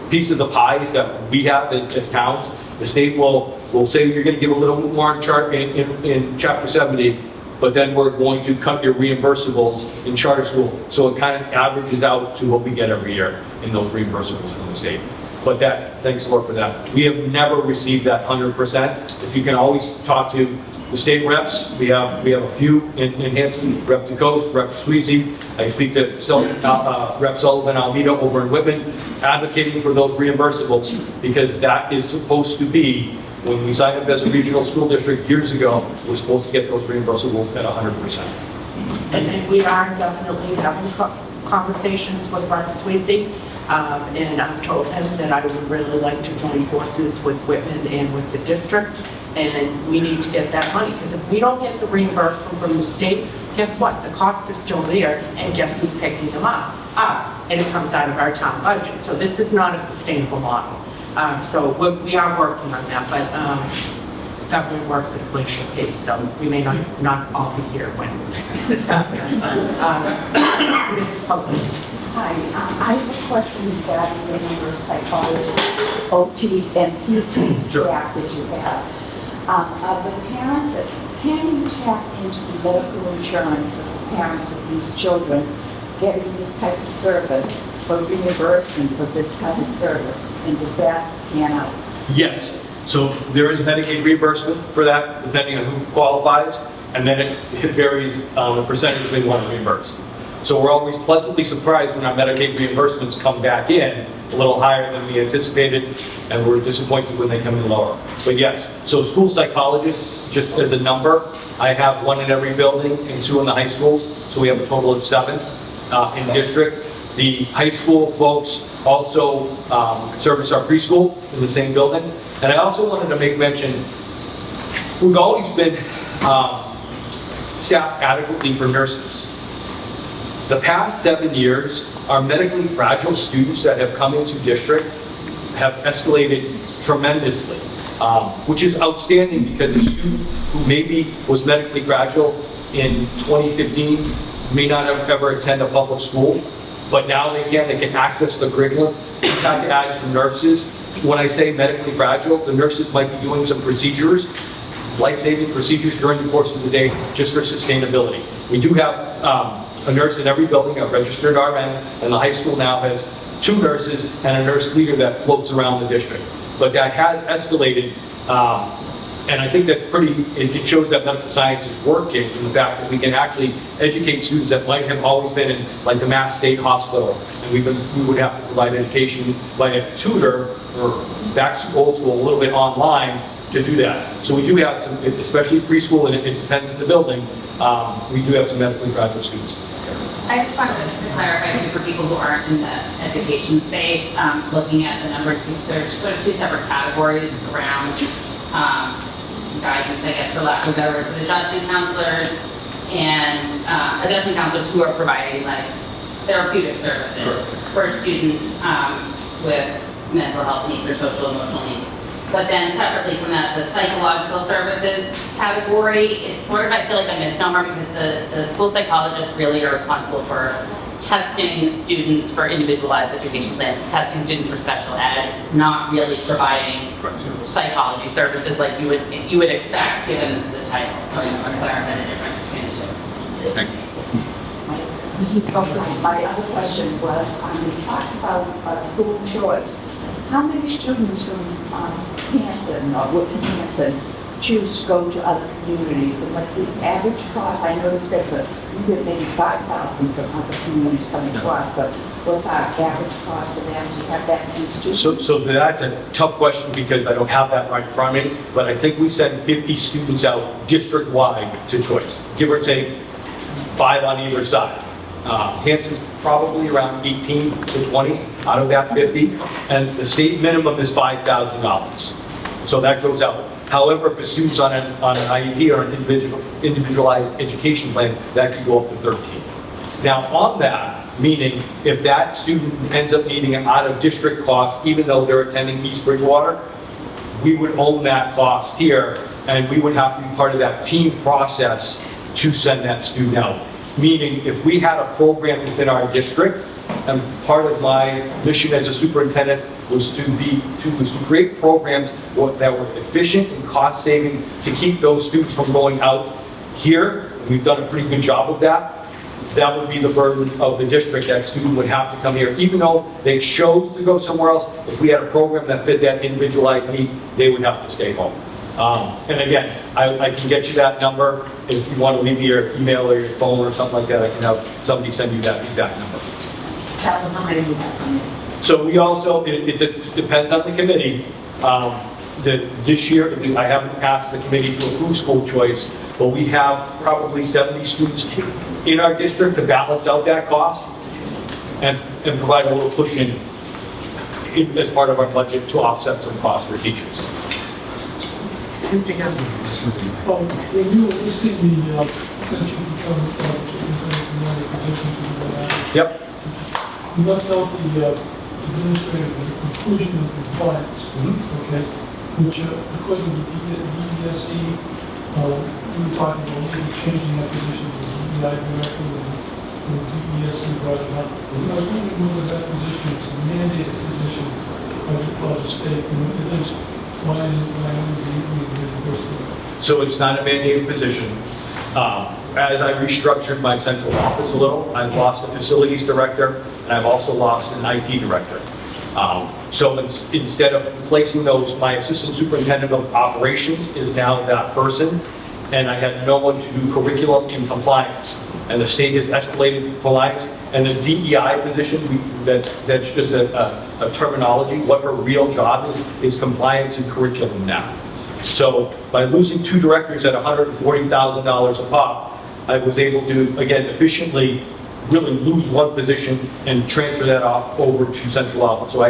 piece of the pies that we have as towns, The state will say you're going to give a little more in Chapter 70, but then we're going to cut your reimbursables in charter school. So it kind of averages out to what we get every year in those reimbursables from the state. But thanks Lord for that. We have never received that 100%. If you can always talk to the state reps, we have a few in Hanson, Rep DeCoste, Rep Sweezy. I speak to Rep Sullivan Almeida over in Whitman, advocating for those reimbursables, because that is supposed to be, when we signed up as a regional school district years ago, we're supposed to get those reimbursables at 100%. And we are definitely having conversations with Rep Sweezy. And I've told him that I would really like to join forces with Whitman and with the district, and we need to get that money, because if we don't get the reimbursement from the state, guess what? The costs are still there, and guess who's picking them up? Us, and it comes out of our town budget. So this is not a sustainable model. So we are working on that, but government works at a glacial pace, so we may not all be here when this happens. This is public. Hi, I have a question regarding the number of psychologists, OT, and PT staff that you have. Are the parents, can you tap into the local insurance of the parents of these children getting this type of service for reimbursement for this kind of service? And does that pan out? Yes. So there is Medicaid reimbursement for that, depending on who qualifies, and then it varies on the percentage they want to reimburse. So we're always pleasantly surprised when our Medicaid reimbursements come back in a little higher than we anticipated, and we're disappointed when they come in lower. But yes, so school psychologists, just as a number, I have one in every building and 2 in the high schools, so we have a total of 7 in district. The high school folks also service our preschool in the same building. And I also wanted to make mention, we've always been staffed adequately for nurses. The past 7 years, our medically fragile students that have come into district have escalated tremendously, which is outstanding, because a student who maybe was medically fragile in 2015 may not ever attend a public school, but now they can access the curriculum. We've had to add some nurses. When I say medically fragile, the nurses might be doing some procedures, life-saving procedures during the course of the day, just for sustainability. We do have a nurse in every building, a registered RN, and the high school now has 2 nurses and a nurse leader that floats around the district. But that has escalated, and I think that's it shows that medical science is working, in the fact that we can actually educate students that might have always been in, like, the Mass State Hospital, and we would have to provide education by a tutor, or back to old school, a little bit online, to do that. So we do have some, especially preschool, and it depends on the building, we do have some medically fragile students. I just wanted to clarify too, for people who aren't in the education space, looking at the numbers, because there are sort of 2 separate categories around guidance, I guess, for lack of better words, adjustment counselors and adjustment counselors who are providing, like, therapeutic services for students with mental health needs or social emotional needs. But then separately from that, the psychological services category is sort of, I feel like, a misnomer, because the school psychologists really are responsible for testing students for individualized education plans, testing students for special ed, not really providing psychology services like you would expect given the title. So I just want to clarify the difference between the 2. Thank you. Mrs. Copeland, my other question was, you talked about school choice. How many students from Hanson or Whitman Hanson choose to go to other communities? And what's the average cost? I know you said that you get maybe 5,000 from other communities coming to us, but what's our average cost for them to have that many students? So that's a tough question, because I don't have that right in front of me, but I think we send 50 students out district-wide to choice, give or take 5 on either side. Hanson's probably around 18 to 20 out of that 50, and the state minimum is $5,000. So that goes out. However, for students on an IEP or an individualized education plan, that could go up to 13. Now on that, meaning if that student ends up needing an out-of-district cost, even though they're attending East Bridgewater, we would own that cost here, and we would have to be part of that team process to send that student out. Meaning, if we had a program within our district, and part of my mission as a superintendent was to create programs that were efficient and cost saving to keep those students from going out here. We've done a pretty good job of that. That would be the burden of the district. That student would have to come here, even though they chose to go somewhere else. If we had a program that fit that individualized need, they would have to stay home. And again, I can get you that number. If you want to leave me your email or your phone or something like that, I can have somebody send you that exact number. Tell them how many you have coming. So we also, it depends on the committee. This year, I haven't asked the committee to approve school choice, but we have probably 70 students in our district to balance out that cost and provide a little cushion as part of our budget to offset some costs for teachers. Mr. Hanson. When you were listing the, since you become superintendent, positions in the Yep. you left out the administrative inclusion of compliance, okay? Which, according to the DESE, we were talking about maybe changing that position to the DEI director and the DESE brought it up. I was wondering whether that position is a mandated position by the state, and if it's, why would we reimburse it? So it's not a mandated position. As I restructured my central office a little, I've lost a facilities director, and I've also lost an IT director. So instead of replacing those, my assistant superintendent of operations is now that person, and I had no one to do curriculum and compliance. And the state has escalated compliance, and the DEI position, that's just a terminology. What her real job is compliance and curriculum now. So by losing 2 directors at $140,000 a pop, I was able to, again, efficiently really lose 1 position and transfer that off over to central office. So I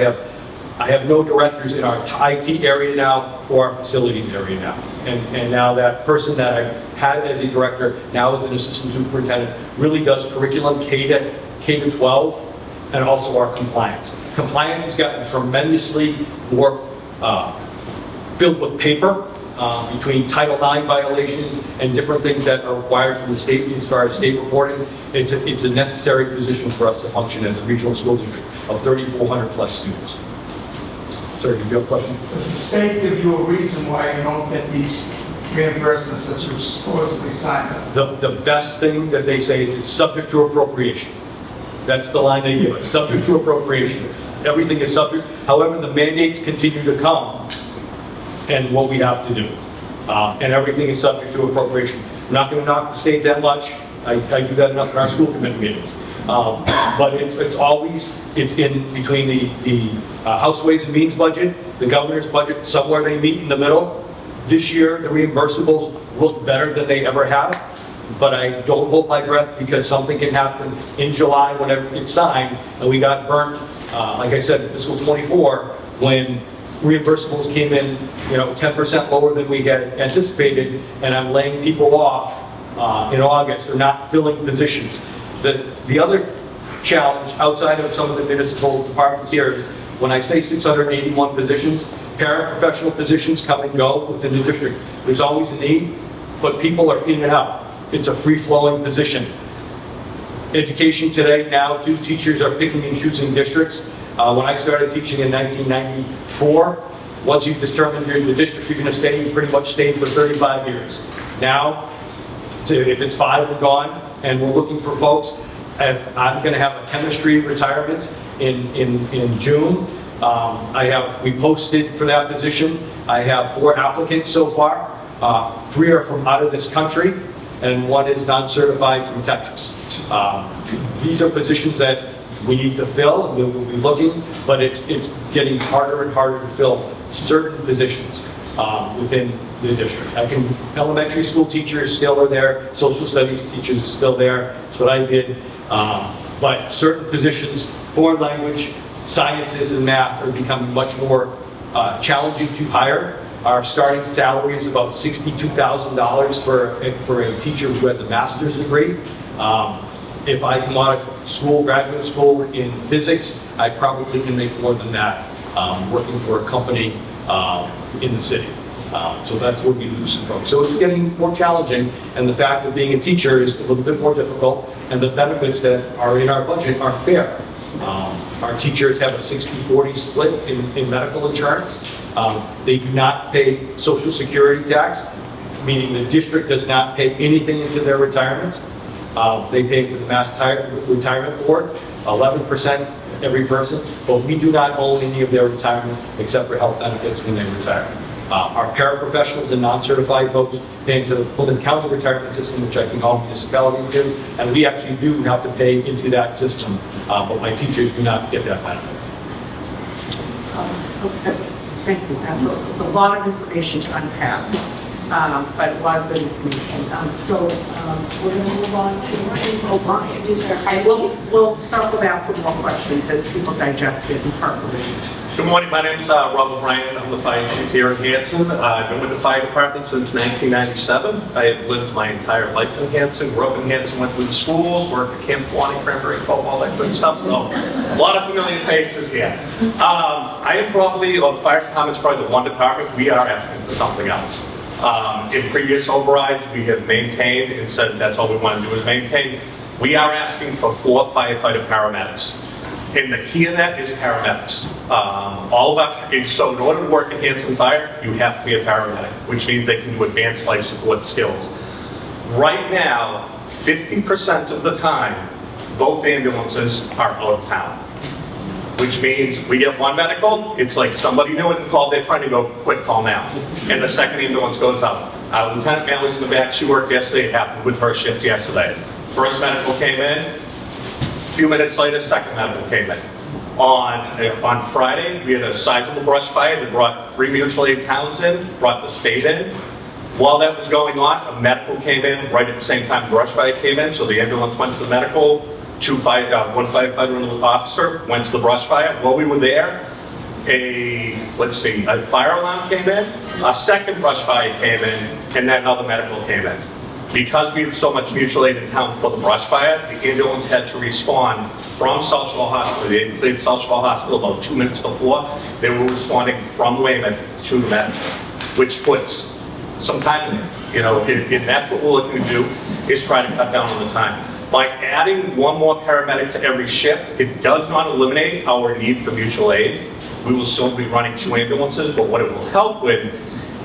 have no directors in our IT area now or our facilities area now. And now that person that I had as a director, now as an assistant superintendent, really does curriculum K to 12 and also our compliance. Compliance has gotten tremendously more filled with paper between Title IX violations and different things that are required from the state as far as state reporting. It's a necessary position for us to function as a regional school district of 3,400 plus students. Sir, do you have a question? Does the state give you a reason why you don't get these reimbursements that you supposedly signed up? The best thing that they say is it's subject to appropriation. That's the line they give us, subject to appropriation. Everything is subject. However, the mandates continue to come and what we have to do. And everything is subject to appropriation. I'm not going to knock the state that much. I do that enough in our school committee meetings. But it's always, it's in between the House Ways and Means budget, the governor's budget, somewhere they meet in the middle. This year, the reimbursables look better than they ever have, but I don't hold my breath because something can happen in July whenever it's signed, and we got burnt, like I said, in fiscal 24, when reimbursables came in, 10% lower than we had anticipated, and I'm laying people off in August or not filling positions. The other challenge outside of some of the municipal departments here is when I say 681 positions, paraprofessional positions come and go within the district. There's always a need, but people are in and out. It's a free-flowing position. Education today, now too, teachers are picking and choosing districts. When I started teaching in 1994, once you determine the district you're going to stay, you pretty much stay for 35 years. Now, if it's 5 and gone, and we're looking for folks, I'm going to have a chemistry retirement in June. We posted for that position. I have 4 applicants so far. 3 are from out of this country, and 1 is non-certified from Texas. These are positions that we need to fill, and we'll be looking, but it's getting harder and harder to fill certain positions within the district. Elementary school teachers still are there, social studies teachers are still there. That's what I did. But certain positions, foreign language, sciences, and math are becoming much more challenging to hire. Our starting salary is about $62,000 for a teacher who has a master's degree. If I come out of school, graduate school in physics, I probably can make more than that working for a company in the city. So that's where we lose some folks. So it's getting more challenging, and the fact of being a teacher is a little bit more difficult, and the benefits that are in our budget are fair. Our teachers have a 60-40 split in medical insurance. They do not pay Social Security tax, meaning the district does not pay anything into their retirement. They pay to the Mass Retirement Board, 11% every person, but we do not own any of their retirement except for health benefits when they retire. Our paraprofessionals and non-certified folks pay into the Plymouth County retirement system, which I think all municipalities do, and we actually do have to pay into that system, but my teachers do not get that benefit. Okay, thank you. It's a lot of information to unpack, but a lot of good information. We're going to move on to Chief O'Brien. We'll circle back with more questions as people digest it and percolate. Good morning, my name is Rob O'Brien. I'm the fire chief here in Hanson. I've been with the fire department since 1997. I have lived my entire life in Hanson, grew up in Hanson, went through the schools, worked at Camp Quaney, Cranberry Cove, all that good stuff. So a lot of familiar faces here. I am probably, or the fire department's probably the one department we are asking for something else. In previous overrides, we have maintained and said that's all we want to do is maintain. We are asking for 4 firefighter paramedics. And the key in that is paramedics. So in order to work at Hanson Fire, you have to be a paramedic, which means they can do advanced life support skills. Right now, 50% of the time, both ambulances are out of town. Which means we get one medical, it's like somebody knew it and called their friend and go, quick, call now. And the second ambulance goes out. Lieutenant Manley's in the back, she worked yesterday, it happened with her shift yesterday. First medical came in, a few minutes later, second medical came in. On Friday, we had a sizable brush fire that brought 3 mutual aid towns in, brought the state in. While that was going on, a medical came in right at the same time the brush fire came in, so the ambulance went to the medical, one firefighter and an officer went to the brush fire. While we were there, a fire alarm came in, a second brush fire came in, and then another medical came in. Because we had so much mutual aid in town for the brush fire, the ambulance had to respond from South Shore Hospital. They cleared South Shore Hospital about 2 minutes before. They were responding from Weymouth to the medical, which puts some time in it. And that's what we're looking to do, is try to cut down on the time. By adding one more paramedic to every shift, it does not eliminate our need for mutual aid. We will still be running 2 ambulances, but what it will help with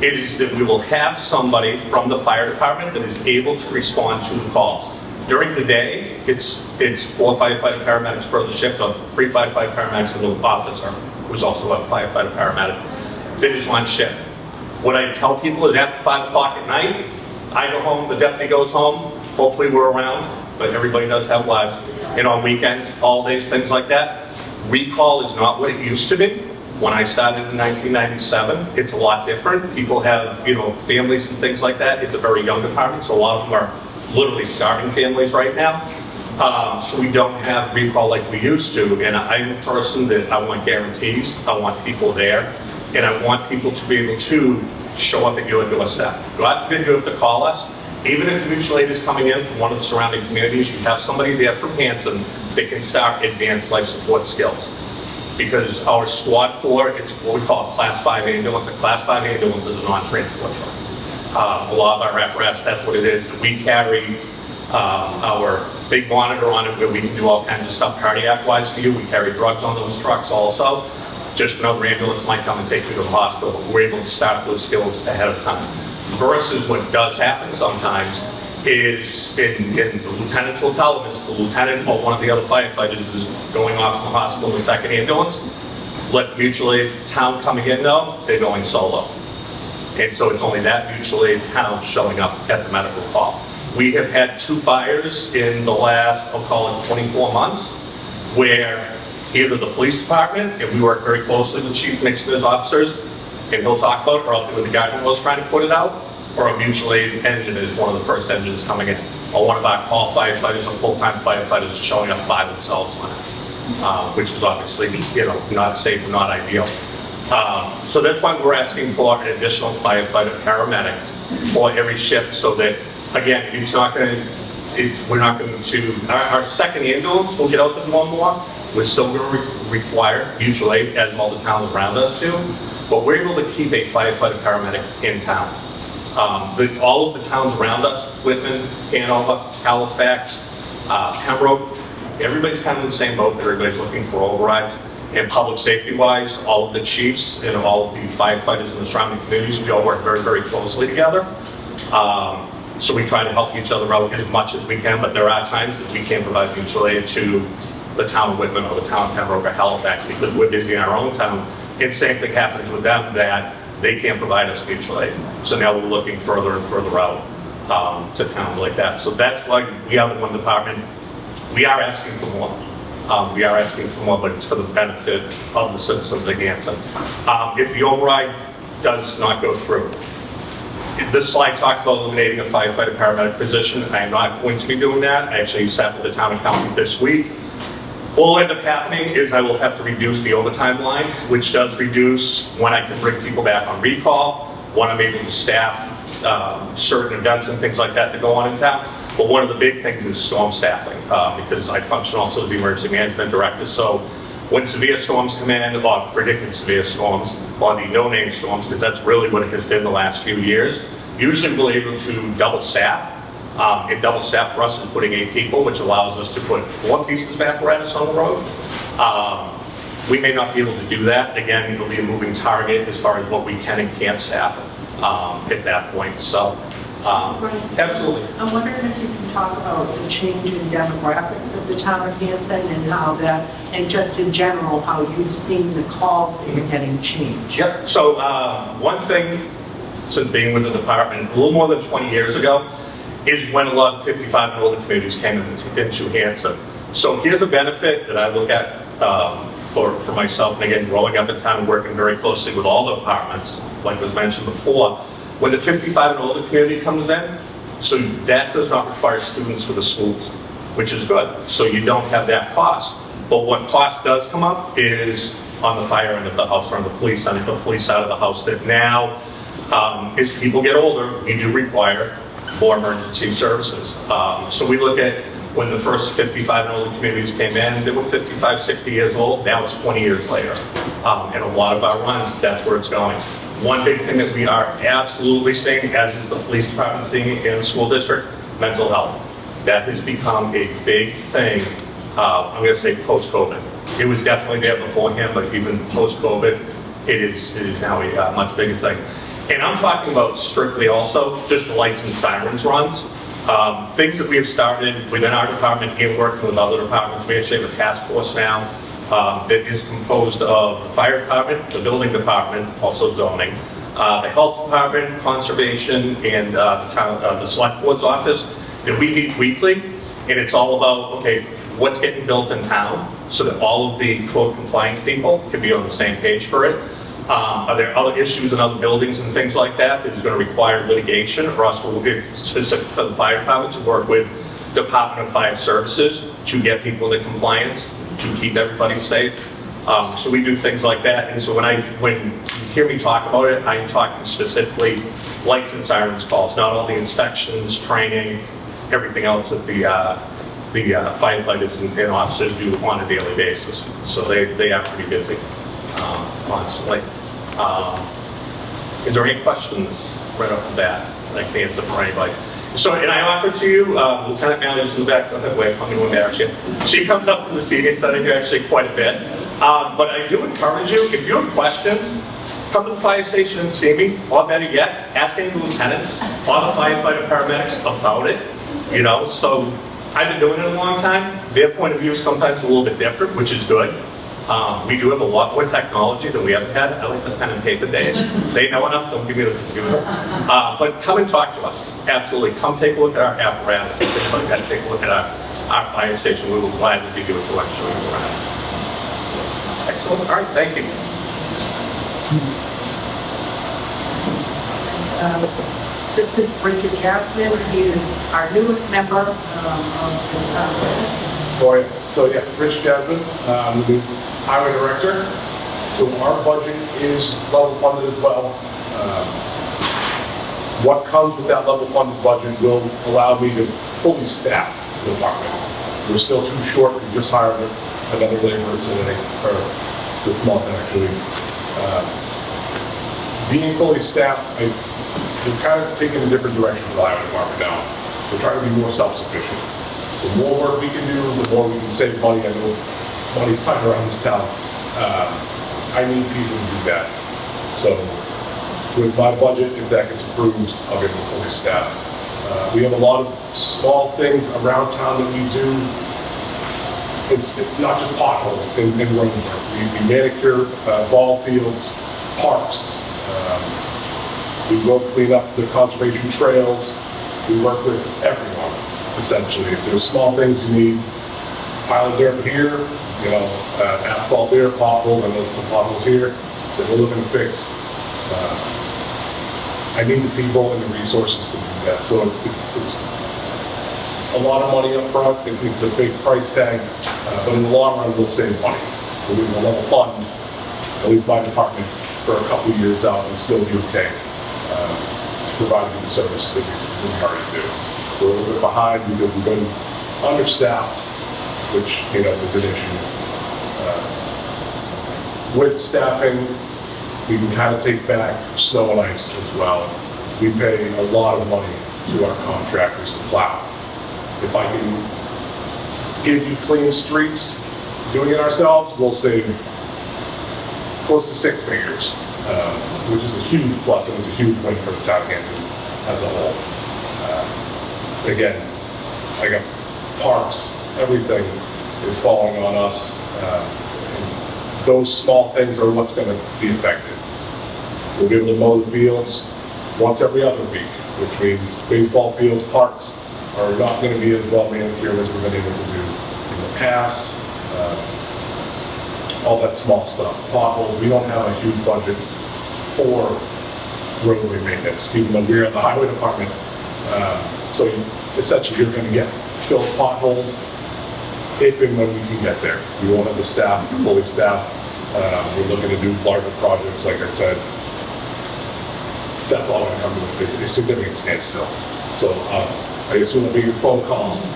is that we will have somebody from the fire department that is able to respond to the calls. During the day, it's 4 firefighter paramedics per the shift, or 3 firefighter paramedics and the officer, who's also a firefighter paramedic. They just on shift. What I tell people is after 5 o'clock at night, I go home, the deputy goes home, hopefully we're around, but everybody does have lives. And on weekends, holidays, things like that, recall is not what it used to be. When I started in 1997, it's a lot different. People have, families and things like that. It's a very young department, so a lot of them are literally starting families right now. So we don't have recall like we used to. And I'm a person that I want guarantees. I want people there. And I want people to be able to show up at your doorstep. God forbid you have to call us. Even if mutual aid is coming in from one of the surrounding communities, you have somebody there from Hanson that can start advanced life support skills. Because our squad 4, it's what we call a Class 5 ambulance. A Class 5 ambulance is a non-transport truck. A lot of our apparatus, that's what it is. We carry our big monitor on it where we can do all kinds of stuff cardiac-wise for you. We carry drugs on those trucks also. Just another ambulance might come and take you to the hospital. We're able to start those skills ahead of time. Versus what does happen sometimes is, and the lieutenants will tell them, is the lieutenant or one of the other firefighters is going off from the hospital in the second ambulance. Let mutual aid town coming in though, they're going solo. And so it's only that mutual aid town showing up at the medical call. We have had 2 fires in the last, I'll call it 24 months, where either the police department, and we work very closely with Chief Nixon and his officers, and he'll talk about it, or out there with the guy who was trying to put it out, or a mutual aid engine is one of the first engines coming in. Or one of our call firefighters or full-time firefighters showing up by themselves on it, which is obviously, not safe and not ideal. So that's why we're asking for an additional firefighter paramedic for every shift, so that, again, we're not going to, our second ambulance will get out the door more. We're still going to require mutual aid, as all the towns around us do, but we're able to keep a firefighter paramedic in town. All of the towns around us, Whitman, Hanover, Halifax, Pembroke, everybody's kind of in the same boat. Everybody's looking for overrides. And public safety wise, all of the chiefs and all of the firefighters in the surrounding communities, we all work very, very closely together. So we try to help each other out as much as we can, but there are times that we can't provide mutual aid to the town of Whitman or the town of Pembroke or Halifax because we're busy in our own town. And same thing happens with them, that they can't provide us mutual aid. So now we're looking further and further out to towns like that. So that's why we are the one department. We are asking for more. We are asking for more, but it's for the benefit of the citizens of Hanson. If the override does not go through, this slide talked about eliminating a firefighter paramedic position. I am not going to be doing that. I actually sat with the town accountant this week. What will end up happening is I will have to reduce the overtime line, which does reduce when I can bring people back on recall, when I'm able to staff certain events and things like that go on in town. But one of the big things is storm staffing, because I function also as the emergency management director. So when severe storms come in, or predicted severe storms, or the no-name storms, because that's really what it has been the last few years, usually we're able to double staff. And double staff for us is putting 8 people, which allows us to put 4 pieces of apparatus on the road. We may not be able to do that. Again, it'll be a moving target as far as what we can and can't staff at that point. So, absolutely. I'm wondering if you can talk about the change in demographics of the town of Hanson and how that, and just in general, how you've seen the calls that you're getting change. Yep. So one thing, since being with the department a little more than 20 years ago, is when a lot of 55 and older communities came into Hanson. So here's a benefit that I look at for myself, and again, growing up in town and working very closely with all the departments, like was mentioned before. When the 55 and older community comes in, so that does not require students for the schools, which is good. So you don't have that cost. But what cost does come up is on the fire end of the house or on the police side of the house, that now, as people get older, we do require more emergency services. So we look at when the first 55 and older communities came in, they were 55, 60 years old. Now it's 20 years later. And a lot of our runs, that's where it's going. One big thing that we are absolutely seeing, as is the police department seeing in the school district, mental health. That has become a big thing, I'm going to say post-COVID. It was definitely there beforehand, but even post-COVID, it is now a much bigger thing. And I'm talking about strictly also just the lights and sirens runs. Things that we have started within our department and working with other departments. We actually have a task force now that is composed of the fire department, the building department, also zoning, the health department, conservation, and the select board's office. And we meet weekly, and it's all about, okay, what's getting built in town so that all of the code compliance people can be on the same page for it. Are there other issues in other buildings and things like that that is going to require litigation for us to work, specific for the fire department, to work with Department of Fire Services to get people into compliance, to keep everybody safe. So we do things like that. And so when you hear me talk about it, I'm talking specifically lights and sirens calls, not all the inspections, training, everything else that the firefighters and officers do on a daily basis. So they are pretty busy constantly. Is there any questions right off the bat that I can answer for anybody? So, and I offer to you, Lieutenant Malley's in the back, go ahead, wait, I'm going to embarrass you. She comes up to the senior center here actually quite a bit. But I do encourage you, if you have questions, come to the fire station and see me, or better yet, ask any of the lieutenants or the firefighter paramedics about it. You know, so I've been doing it a long time. Their point of view is sometimes a little bit different, which is good. We do have a lot more technology than we ever had. I like the pen and paper days. They know enough, don't give me the computer. But come and talk to us. Absolutely. Come take a look at our apparatus and things like that. Take a look at our fire station. We will gladly be doing to show you around. Excellent. All right. Thank you. This is Richard Jasmine. He is our newest member of this Boy, so yeah, Rich Jasmine, I'm the new highway director. So our budget is level funded as well. What comes with that level funded budget will allow me to fully staff the department. We're still too short. We just hired another laborer today, or this month actually. Being fully staffed, we're kind of taking a different direction for the highway department now. We're trying to be more self-sufficient. The more work we can do, the more we can save money. I know money's tight around this town. I need people to do that. So with my budget, if that gets approved, I'll get it fully staffed. We have a lot of small things around town that we do. It's not just potholes and road work. We manicure ball fields, parks. We go clean up the conservation trails. We work with everyone, essentially. If there's small things you need, pile of dirt here, you know, asphalt there, potholes, and there's some potholes here that we're looking to fix. I need the people and the resources to do that. So it's a lot of money up front. It's a big price tag, but in the long run, we'll save money. We'll be able to level fund, at least my department, for a couple of years out and still be okay to provide the service that we already do. We're a little bit behind because we've been understaffed, which, you know, is an issue. With staffing, we can kind of take back snow and ice as well. We pay a lot of money to our contractors to plow. If I can give you clean streets, doing it ourselves, we'll save close to 6 figures, which is a huge plus, and it's a huge win for the town of Hanson as a whole. Again, I got parks, everything is falling on us. And those small things are what's going to be affected. We'll be able to mow the fields once every other week, which means baseball fields, parks are not going to be as well manicured as we've been able to do in the past. All that small stuff. Potholes, we don't have a huge budget for roadway maintenance, even though we're in the highway department. So essentially you're going to get filled potholes if and when we can get there. We won't have the staff to fully staff. We're looking to do larger projects, like I said. That's all going to come to a significant standstill. So I assume I'll be your phone calls,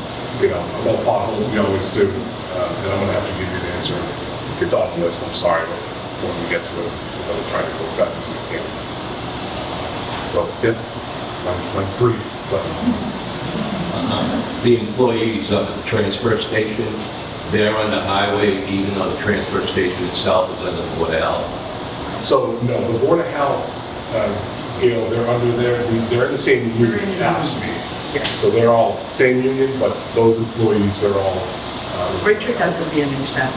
you know, about potholes, we always do. And I'm going to have to give you the answer. If it's on the list, I'm sorry, but when we get to it, we'll try to go as fast as we can. So, yeah, mine's brief, but. The employees of the transfer station, they're under highway, even though the transfer station itself is under the Board of Health. So, no, the Board of Health, Gail, they're under they're in the same union as me. So they're all same union, but those employees, they're all. Richard doesn't manage that.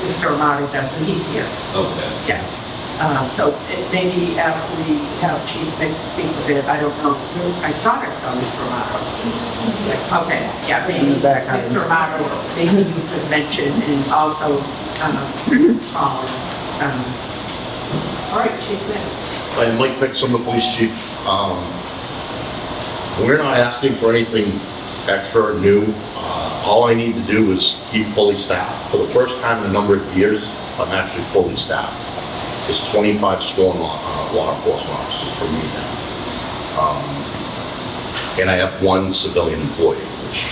Mr. Amato does, and he's here. Okay. Yeah. So maybe after we have Chief speak a bit, I don't know. I thought I saw Mr. Amato. Okay, yeah, maybe Mr. Amato, maybe you could mention, and also Mrs. Collins. All right, Chief, next. I'm Mike Mixon, the police chief. We're not asking for anything extra or new. All I need to do is keep fully staffed. For the first time in a number of years, I'm actually fully staffed. There's 25 storm law enforcement officers for me now. And I have 1 civilian employee, which,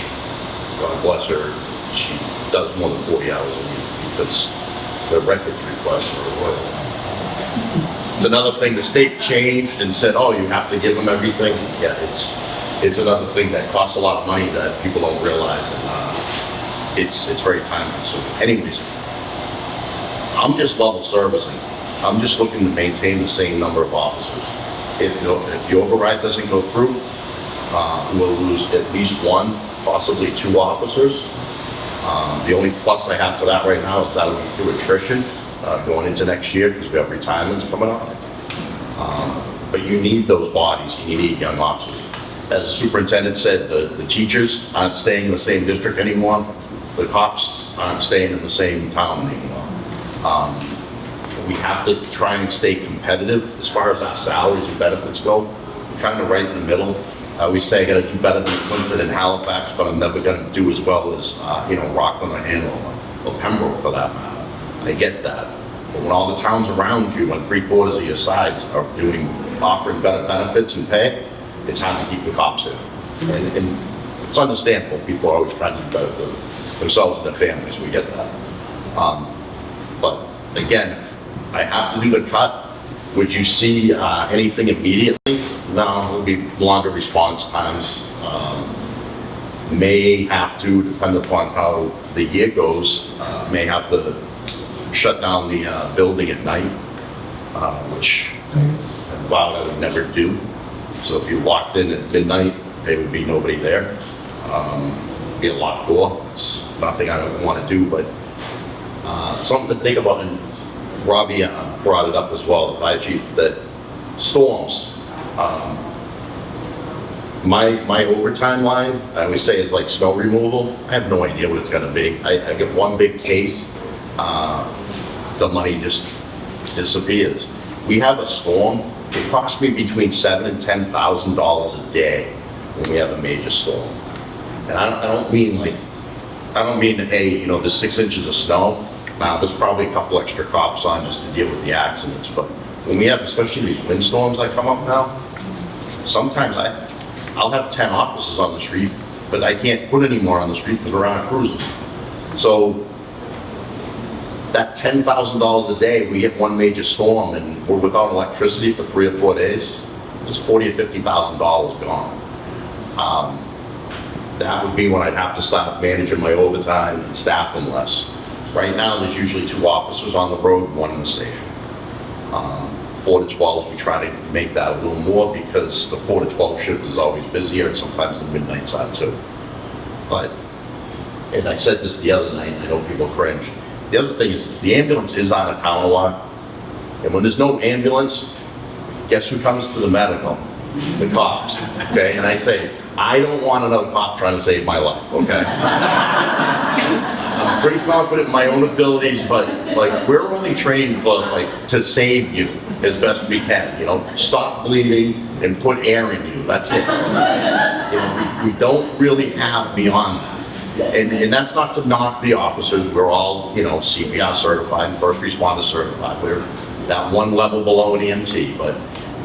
God bless her, she does more than 40 hours a week because the records requests are royal. It's another thing, the state changed and said, oh, you have to give them everything. Yeah, it's another thing that costs a lot of money that people don't realize, and it's very time consuming. Anyways, I'm just level servicing. I'm just looking to maintain the same number of officers. If the override doesn't go through, we'll lose at least 1, possibly 2 officers. The only plus I have to that right now is that'll be through attrition going into next year because we have retirements coming up. But you need those bodies. You need young officers. As the superintendent said, the teachers aren't staying in the same district anymore. The cops aren't staying in the same town anymore. We have to try and stay competitive as far as our salaries and benefits go. We're kind of right in the middle. We say I got to do better than Clinton and Halifax, but I'm never going to do as well as Rockland or Hanover or Pembroke for that matter. I get that. But when all the towns around you on 3/4 of your sides are offering better benefits and pay, it's time to keep the cops in. And it's understandable. People are always trying to do better for themselves and their families. We get that. But again, if I have to do the cut, would you see anything immediately? No, it would be longer response times. may have to, depending upon how the year goes, may have to shut down the building at night, which I vowed I would never do. So if you walked in at midnight, there would be nobody there. Be a locked door. It's nothing I don't want to do, but something to think about. And Robbie brought it up as well, the fire chief, that storms. My overtime line, I always say, is like snow removal. I have no idea what it's going to be. I get one big case, the money just disappears. We have a storm. It costs me between $7,000 and $10,000 a day when we have a major storm. And I don't mean hey, you know, there's 6 inches of snow. Now there's probably a couple extra cops on just to deal with the accidents. But when we have, especially these windstorms that come up now, sometimes I'll have 10 officers on the street, but I can't put any more on the street because we're out of cruisers. So that $10,000 a day, we get one major storm and we're without electricity for 3 or 4 days, there's $40,000 or $50,000 gone. That would be when I'd have to start managing my overtime and staffing less. Right now, there's usually 2 officers on the road and 1 in the station. 4 to 12, we try to make that a little more because the 4 to 12 shift is always busier and sometimes the midnights are too. But, and I said this the other night, I know people cringe. The other thing is, the ambulance is on a town a lot. And when there's no ambulance, guess who comes to the medical? The cops, okay? And I say, I don't want another cop trying to save my life, okay? I'm pretty confident in my own abilities, but like, we're only trained for to save you as best we can, you know? Stop bleeding and put air in you, that's it. You know, we don't really have beyond that. And that's not to knock the officers, we're all, you know, CPR certified, first responder certified. We're that one level below an EMT, but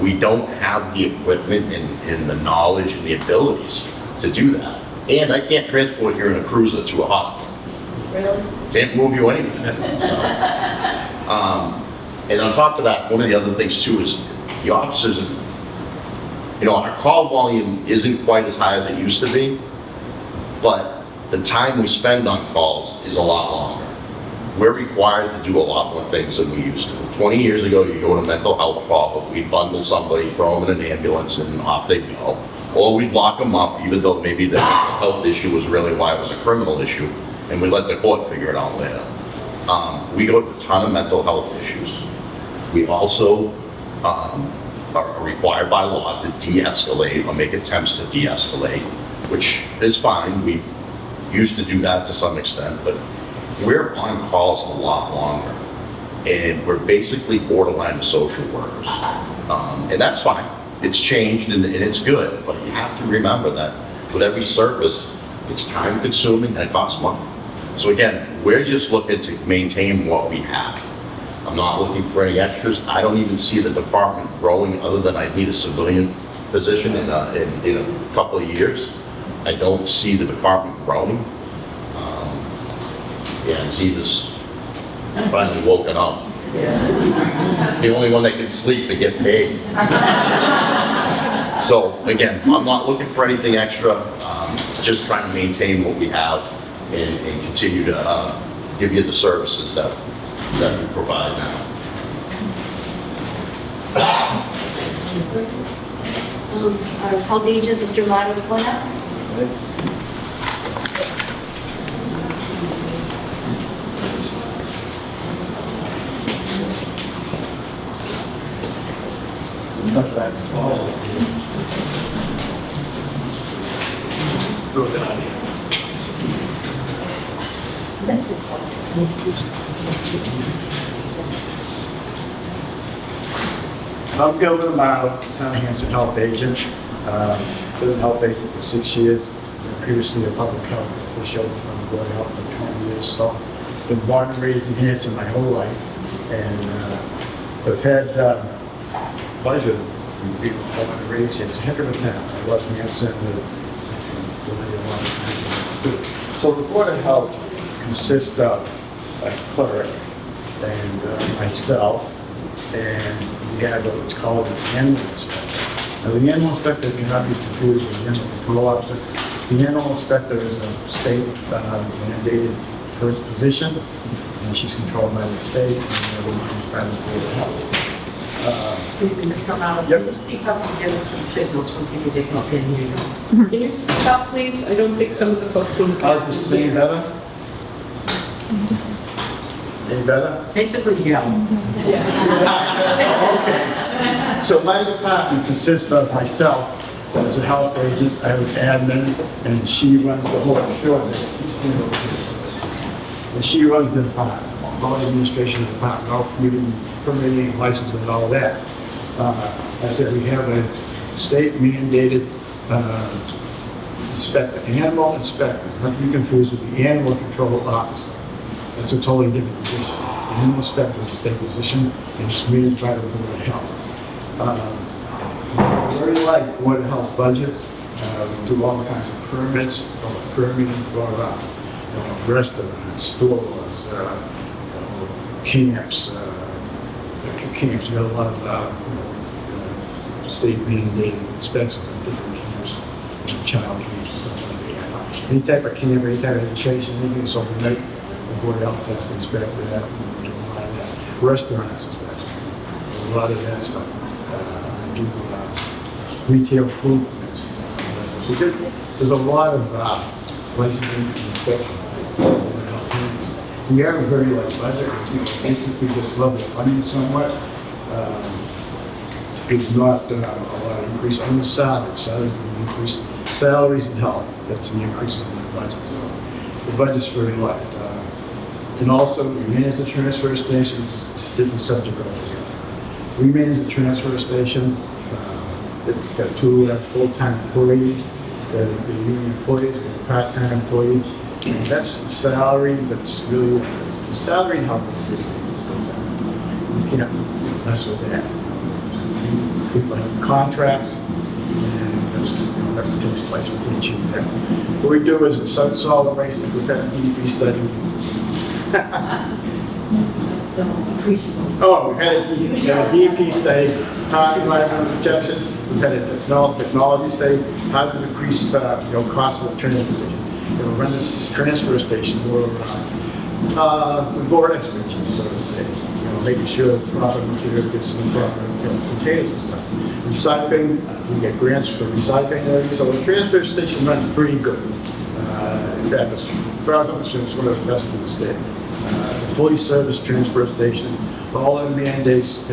we don't have the equipment and the knowledge and the abilities to do that. And I can't transport you in a cruiser to a hospital. Really? Can't move you anywhere. So, and on top of that, one of the other things too is the officers, you know, our call volume isn't quite as high as it used to be, but the time we spend on calls is a lot longer. We're required to do a lot more things than we used to. 20 years ago, you go to a mental health call, we'd bundle somebody, throw them in an ambulance, and off they go. Or we'd lock them up, even though maybe the mental health issue was really why it was a criminal issue, and we let the court figure it out later. We go to a ton of mental health issues. We also are required by law to de-escalate or make attempts to de-escalate, which is fine. We used to do that to some extent, but we're on calls a lot longer. And we're basically borderline social workers. And that's fine. It's changed and it's good, but you have to remember that with every service, it's time consuming and it costs money. So again, we're just looking to maintain what we have. I'm not looking for any extras. I don't even see the department growing other than I need a civilian position in a couple of years. I don't see the department growing. Yeah, and see this finally woken up. The only one that can sleep and get paid. So again, I'm not looking for anything extra. Just trying to maintain what we have and continue to give you the services that we provide now. Our health agent, Mr. Lotto, point out. I'm Gilbert Amaro, Town Hanson Health Agent. Been a health agent for 6 years. Previously a public health official from the Board of Health for 20 years. So been born and raised in Hanson my whole life. And I've had pleasure of being born and raised here. It's a heck of a town. I love Hanson. So the Board of Health consists of a clerk and myself, and we have what's called an animal inspector. Now, the animal inspector cannot be confused with the animal control officer. The animal inspector is a state mandated position, and she's controlled by the state, and the other one is by the Board of Health. Mr. Romano, Yep. can you speak up and get some signals from people that can't hear you? Can you speak up, please? I don't think some of the folks in the How's this any better? Any better? Basically, yeah. Okay. So my department consists of myself, as a health agent, I have an admin, and she runs the whole show. And she runs the department, all the administration department, all permitting, licensing, and all that. I said we have a state mandated inspector, animal inspectors, not to be confused with the animal control officer. That's a totally different position. The animal inspector is a state position, and it's managed by the Board of Health. Very like Board of Health budget. We do all kinds of permits, permitting for restaurants, stores, camps. Camps, you have a lot of state mandated inspections of different camps, child camps and stuff like that. Any type of camp, any type of education, anything that's overnight, the Board of Health has to inspect that. We do a lot of that. Restaurants inspection, a lot of that stuff. We do retail food permits. So there's a lot of licensing and inspection. We have a very large budget. Basically just level funding somewhat. There's not a lot of increase on the salary. Salaries and health, that's the increase in the budget. So the budget's very light. And also, we manage the transfer station, different subject altogether. We manage the transfer station. It's got 2 full-time employees, the union employees, the part-time employees. And that's the salary, that's really, the salary and health is really, you can't mess with that. People have contracts, and that's the takes place, we can't change that. What we do is it's all the ways that we've got a DEP study. Oh, we had a DEP study, how environmental protection, we've had a technology study, how to decrease cost of the transfer station. Run this transfer station more the board expertise, so to say. Making sure the proper material gets in the proper containers and stuff. Recycling, we get grants for recycling areas, so the transfer station runs pretty good. In fact, as far as I'm concerned, it's one of the best in the state. It's a fully serviced transfer station. All the mandates,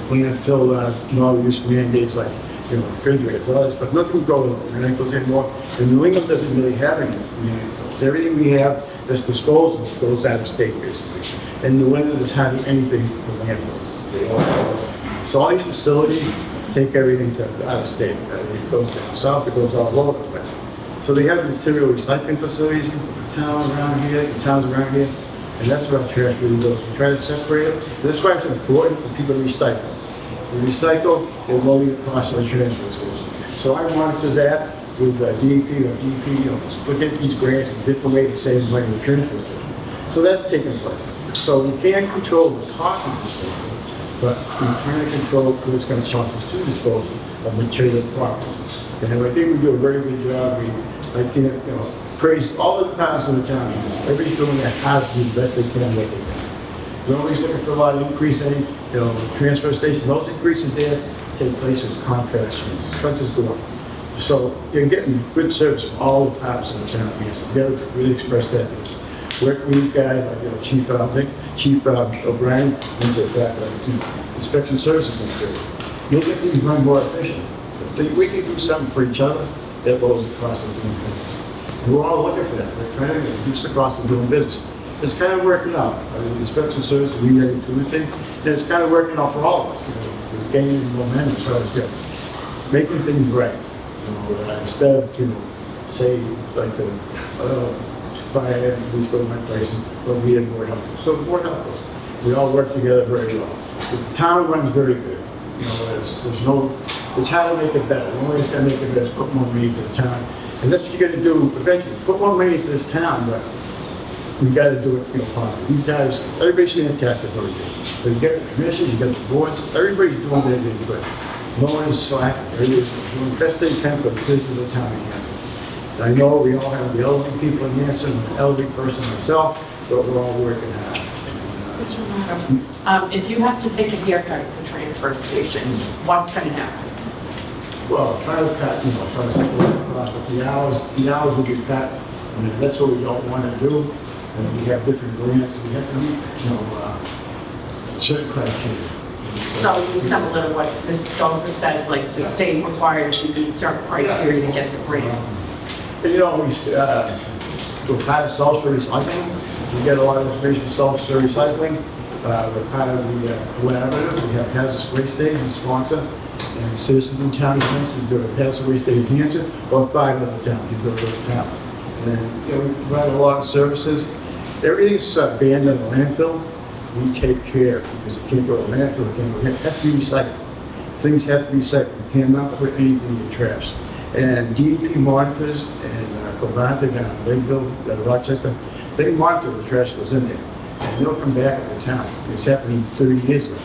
clean and fill, no-use mandates like refrigerators, all that stuff. Nothing goes anymore. And New England doesn't really have any landfills. Everything we have that's disposable goes out of state, basically. And New England is hardly anything for landfills. They all close. So all these facilities take everything out of state. It goes down south, it goes all over the place. So they have material recycling facilities in towns around here, and that's where our trash really goes. We try to separate it. That's why it's important for people to recycle. We recycle, they lower the cost of the transfer station. So I monitor that with DEP or DEP, look at these grants in different ways to save money in the transfer station. So that's taking place. So we can't control the cost of this thing, but we can control what it's going to cost us to dispose of material properties. And I think we do a very good job. I can't, praise all the departments in the town. Everybody's doing their hard to do the best they can what they can. Nobody's looking for a lot of increase in, transfer station. Those increases there take place as contracts and expenses go up. So you're getting good service from all the departments in the town. You got to really express that. Work with these guys, like Chief O'Brien, went to that inspection services institute. You'll get these run more efficient. If we can do something for each other, that lowers the cost of doing business. And we're all looking for that. We're trying to reduce the cost of doing business. It's kind of working out. The inspection service we did it Tuesday, and it's kind of working out for all of us. We're gaining momentum, so it's good. Making things right. Instead of, say, like the fire, police go to my place, but we had more help. So more help. We all work together very well. The town runs very good. It's how to make it better. The only way it's going to make it better is put more money for the town. And that's what you got to do eventually. Put more money for this town, but we got to do it, properly. These guys, everybody's fantastic very good. So you get the commissions, you get the boards, everybody's doing their thing good. No one is slacking. Everybody's doing the best they can for the citizens of the town of Hanson. I know we all have the elderly people in Hanson, an elderly person myself, but we're all working hard. Mr. Marco, if you have to take a haircut at the transfer station, what's going to happen? Well, try to cut, try to take a look across, but the hours will get cut, and that's what we don't want to do. And we have different grants, we have to meet, certain criteria. So you similar to what Ms. Stover said, like the state requires you meet certain criteria to get the grant. And we're part of Southshore Recycling. We get a lot of information from Southshore Recycling. We're part of the collaborative. We have Hazardous Waste Day as a sponsor. And citizens in town, for instance, go to Hazardous Waste Day in Hanson, or 5 other towns, you go to those towns. And we provide a lot of services. Everything's banned in the landfill. We take care because it can't go to landfill, it has to be recycled. Things have to be recycled. You cannot put anything in the trash. And DEP monitors and Covanta down in Lakeville, Rochester, they monitor the trash that goes in there. And they'll come back at the town. It's happened 30 years ago.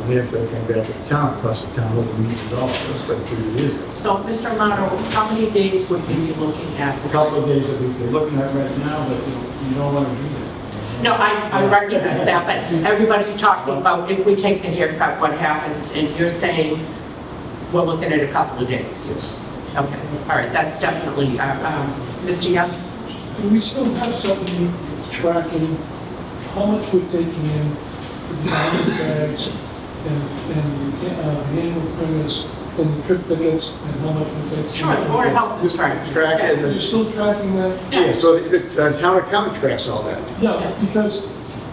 Landfill came back at the town, cost the town over $1 million. That's been 30 years ago. So, Mr. Amato, how many days would we be looking at? A couple of days that we're looking at right now, but you don't want to do that. No, I recognize that, but everybody's talking about if we take the haircut, what happens? And you're saying we're looking at a couple of days. Yes. Okay, all right, that's definitely, Mr. Young? And we still have something tracking how much we're taking in, the diamond bags, and the annual permits, and the trip tickets, and how much we take. Sure, the Board of Health is tracking. You're still tracking that? Yeah, so the town accountant tracks all that. Yeah, because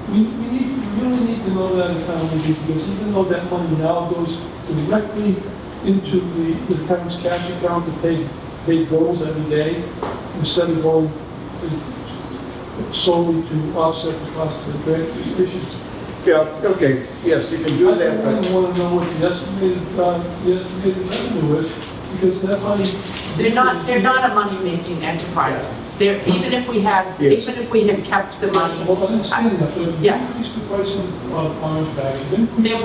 we really need to know that in town meeting, because even though that money now goes directly into the town's cash account to pay bills every day, instead of going solely to offset the cost of the transfer station. Yeah, okay, yes, you can do that, I but really want to know what the estimated revenue is, because that money. They're not a money-making enterprise. Even if we had kept the money. Well, I understand that, but Yeah. increase the price of orange bags. They're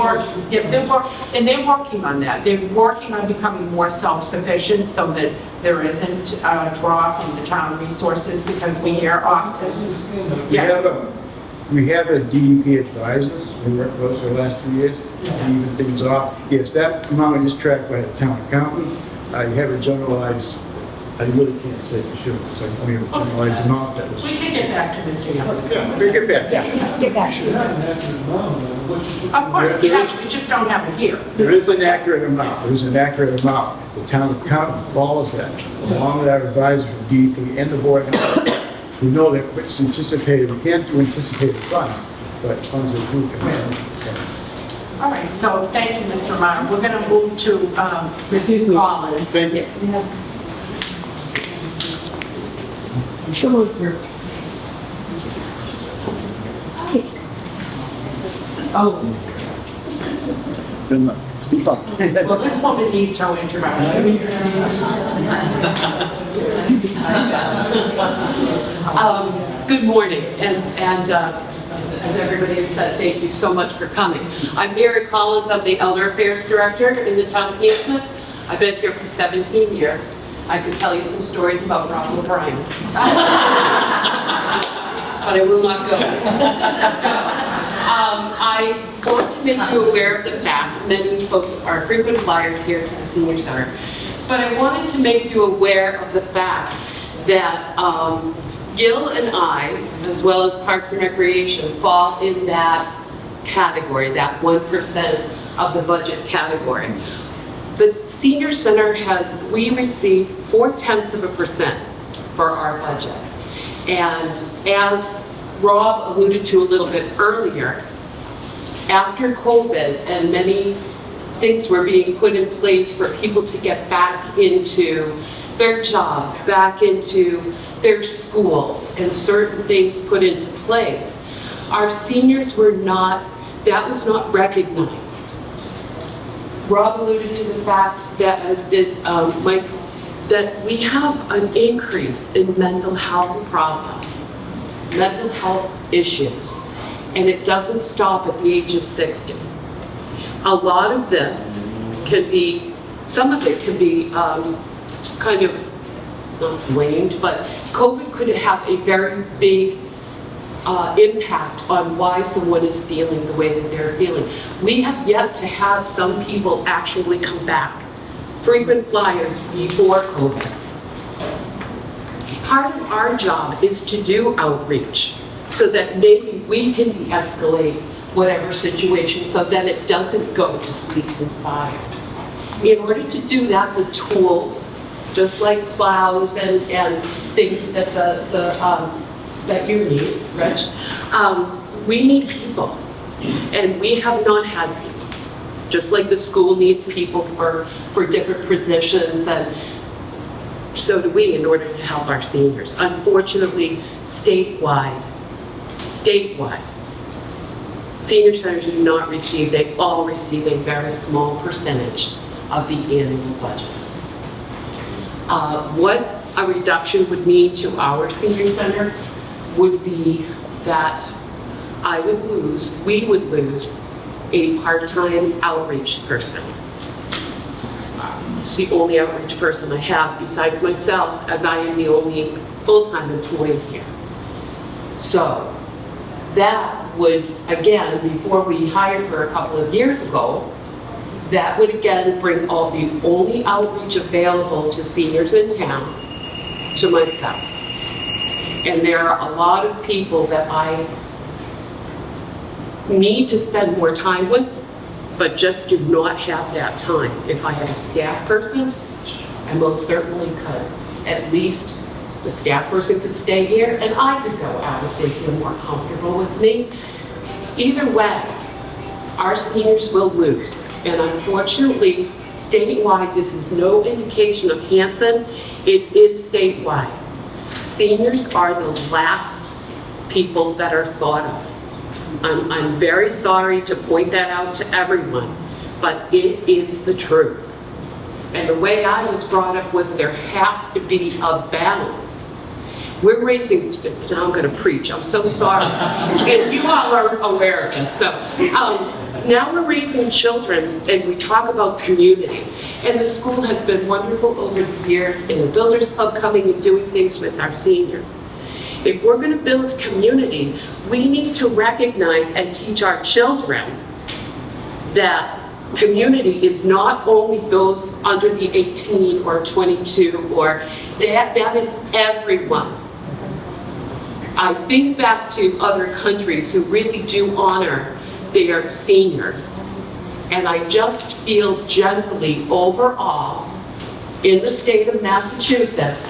working on that. They're working on becoming more self-sufficient so that there isn't a draw from the town resources, because we hear I often. understand that. we have a DEP advisor, we worked with us for the last 2 years, to even things off. Yes, that amount is tracked by the town accountant. You have a generalized, I really can't say for sure, because I only have a generalized amount that was. We can get back to Mr. Young. Yeah, we get back. Get back. Should have an accurate amount, what you should. Of course, we just don't have it here. There is an accurate amount, The town accountant follows that, along with our advisor from DEP and the board. We know that what's anticipated, we can't do anticipated funds, but funds that do come in. All right, so thank you, Mr. Amato. We're going to move to Mrs. Collins. Thank you. Well, this woman needs no introduction. Good morning, and as everybody has said, thank you so much for coming. I'm Mary Collins, I'm the Elder Affairs Director in the town of Hanson. I've been here for 17 years. I could tell you some stories about Rob O'Brien. But I will not go there. So, I want to make you aware of the fact, many folks are frequent flyers here to the Senior Center, but I wanted to make you aware of the fact that Gil and I, as well as Parks and Recreation, fall in that category, that 1% of the budget category. The Senior Center we receive 0.4% for our budget. And as Rob alluded to a little bit earlier, after COVID and many things were being put in place for people to get back into their jobs, back into their schools, and certain things put into place, our seniors that was not recognized. Rob alluded to the fact that, as did Mike, that we have an increase in mental health problems, mental health issues, and it doesn't stop at the age of 60. A lot of this some of it can be kind of not blamed, but COVID could have a very big impact on why someone is feeling the way that they're feeling. We have yet to have some people actually come back, frequent flyers before COVID. Part of our job is to do outreach so that maybe we can de-escalate whatever situation so that it doesn't go to police and fire. In order to do that, the tools, just like plows and things that that you need, Rich, we need people, and we have not had people. Just like the school needs people for different positions, and so do we in order to help our seniors. Unfortunately, statewide, senior centers do not receive, they all receive a very small percentage of the annual budget. What a reduction would mean to our senior center would be that we would lose a part-time outreach person. It's the only outreach person I have besides myself, as I am the only full-time employee here. So that would, again, before we hired her a couple of years ago, that would again bring all the only outreach available to seniors in town to myself. And there are a lot of people that I need to spend more time with, but just do not have that time. If I had a staff person, I most certainly could. At least the staff person could stay here and I could go out if they feel more comfortable with me. Either way, our seniors will lose. And unfortunately, statewide, this is no indication of Hanson, it is statewide. Seniors are the last people that are thought of. I'm very sorry to point that out to everyone, but it is the truth. And the way I was brought up was there has to be a balance. We're raising, now I'm going to preach, I'm so sorry. And you all are aware of this. So now we're raising children and we talk about community. And the school has been wonderful over the years, and the Builders Club coming and doing things with our seniors. If we're going to build community, we need to recognize and teach our children that community is not only those under the 18 or 22, or that is everyone. I think back to other countries who really do honor their seniors, and I just feel generally overall in the state of Massachusetts,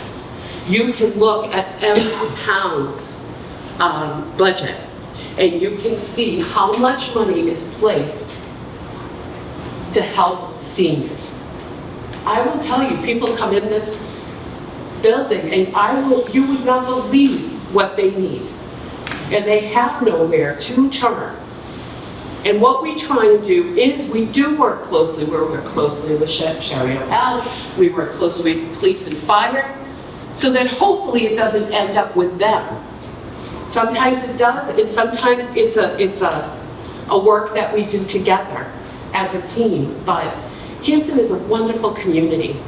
you can look at every town's budget and you can see how much money is placed to help seniors. I will tell you, people come in this building and you would not believe what they need. And they have nowhere to turn. And what we try and do is we do work closely. We work closely with Sherry O'Hall, we work closely with police and fire, so that hopefully it doesn't end up with them. Sometimes it does, and sometimes it's a work that we do together as a team. But Hanson is a wonderful community.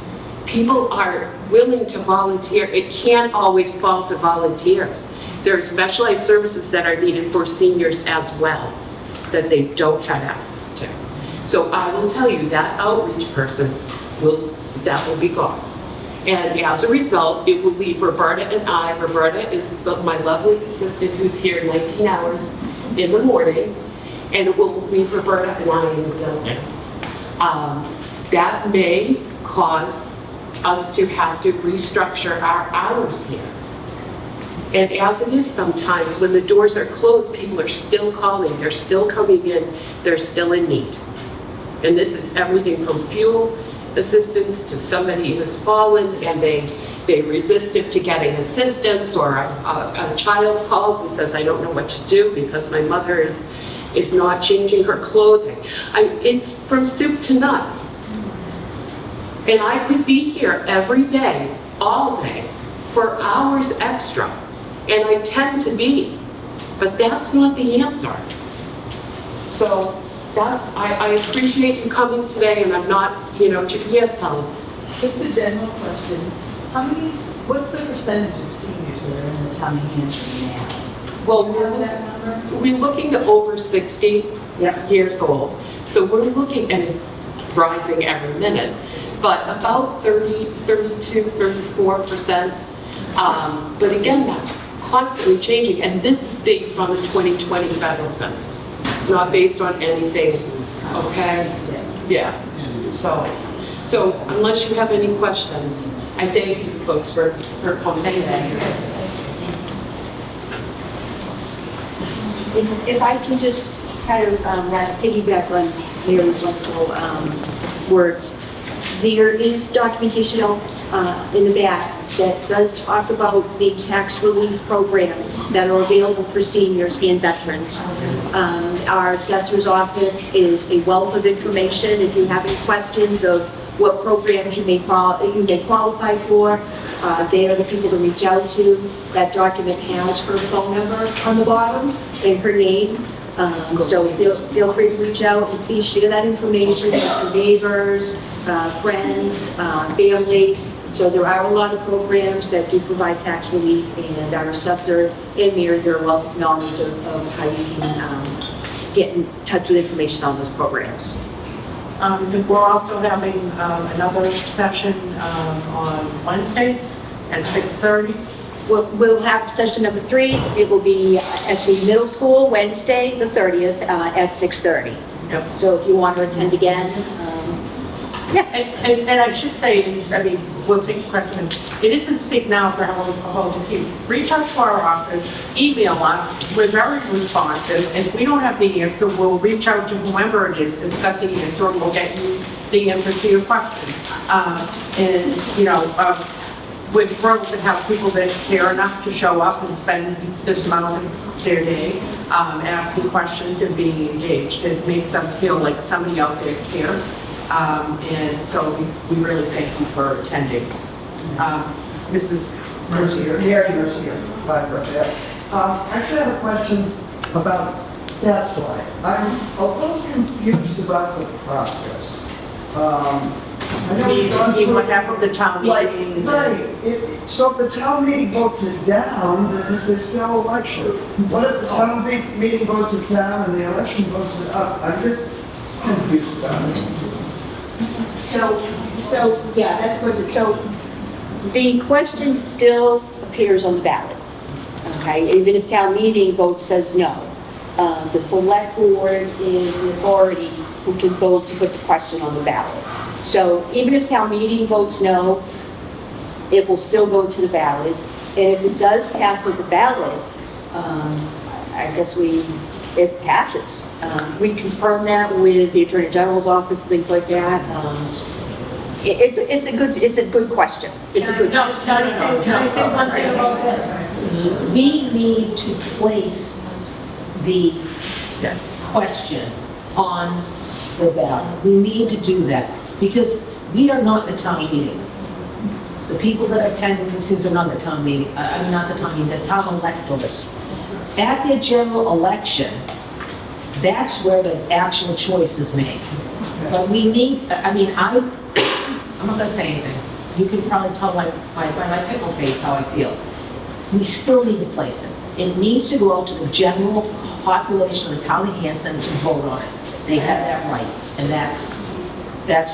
People are willing to volunteer. It can't always fall to volunteers. There are specialized services that are needed for seniors as well that they don't have access to. So I will tell you that outreach person will be gone. And as a result, it will leave Roberta and I. Roberta is my lovely assistant who's here 19 hours in the morning, and it will leave Roberta and I in the building. That may cause us to have to restructure our hours here. And as it is sometimes, when the doors are closed, people are still calling, they're still coming in, they're still in need. And this is everything from fuel assistance to somebody has fallen and they resisted to getting assistance, or a child calls and says, I don't know what to do because my mother is not changing her clothing. It's from soup to nuts. And I could be here every day, all day, for hours extra. And I tend to be, but that's not the answer. So I appreciate you coming today, and I'm not, yes, Helen. Just a general question. What's the percentage of seniors that are in the town of Hanson now? Well, Do you have that number? we're looking at over 60 Yeah. years old. So we're looking at it rising every minute, but about 30, 32, 34%. But again, that's constantly changing, and this is based on the 2020 federal census. It's not based on anything, okay? Yeah, so unless you have any questions, I thank you folks for coming today. If I can just kind of piggyback on Mary's wonderful words, there is documentation in the back that does talk about the tax relief programs that are available for seniors and veterans. Our assessor's office is a wealth of information. If you have any questions of what programs you may qualify for, they are the people to reach out to. That document has her phone number on the bottom and her name. So feel free to reach out and please share that information with your neighbors, friends, family. So there are a lot of programs that do provide tax relief, and our assessor and Mary, they're a wealth of knowledge of how you can get in touch with information on those programs. We're also having another session on Wednesday at 6:30. We'll have session number 3. It will be at the middle school, Wednesday, the 30th, at 6:30. Yep. So if you want to attend again, yeah. And I should say, I mean, we'll take a question. It isn't speak now for how to keep. Reach out to our office, email us. We're very responsive. And if we don't have the answer, we'll reach out to whoever it is that's got the answer, and we'll get you the answer to your question. And, you know, we're thrilled to have people that care enough to show up and spend this amount of their day asking questions and being engaged. It makes us feel like somebody out there cares. And so we really thank you for attending. Mrs. Mercier, Mary Mercier, yeah. Actually, I have a question about that slide. I'm a little confused about the process. I know we've gone through what happens at town meetings. Right. So if the town meeting votes it down, then there's no election. What if the town meeting votes it down and the election votes it up? I'm just confused about it. So yeah, that's what it, so the question still appears on the ballot, okay? Even if town meeting vote says no. The select board is the authority who can vote to put the question on the ballot. So even if town meeting votes no, it will still go to the ballot. And if it does pass at the ballot, I guess it passes. We confirm that with the Attorney General's office, things like that. It's a good question. It's a good question. Can I say one thing about this? We need to place the question on the ballot. We need to do that because we are not the town meeting. The people that attend these are not the town meeting, not the town meeting, the town electors. At their general election, that's where the actual choice is made. But we need, I'm not gonna say anything. You can probably tell by my pickle face how I feel. We still need to place it. It needs to go out to the general population of the town of Hanson to vote on it. They have that right, and that's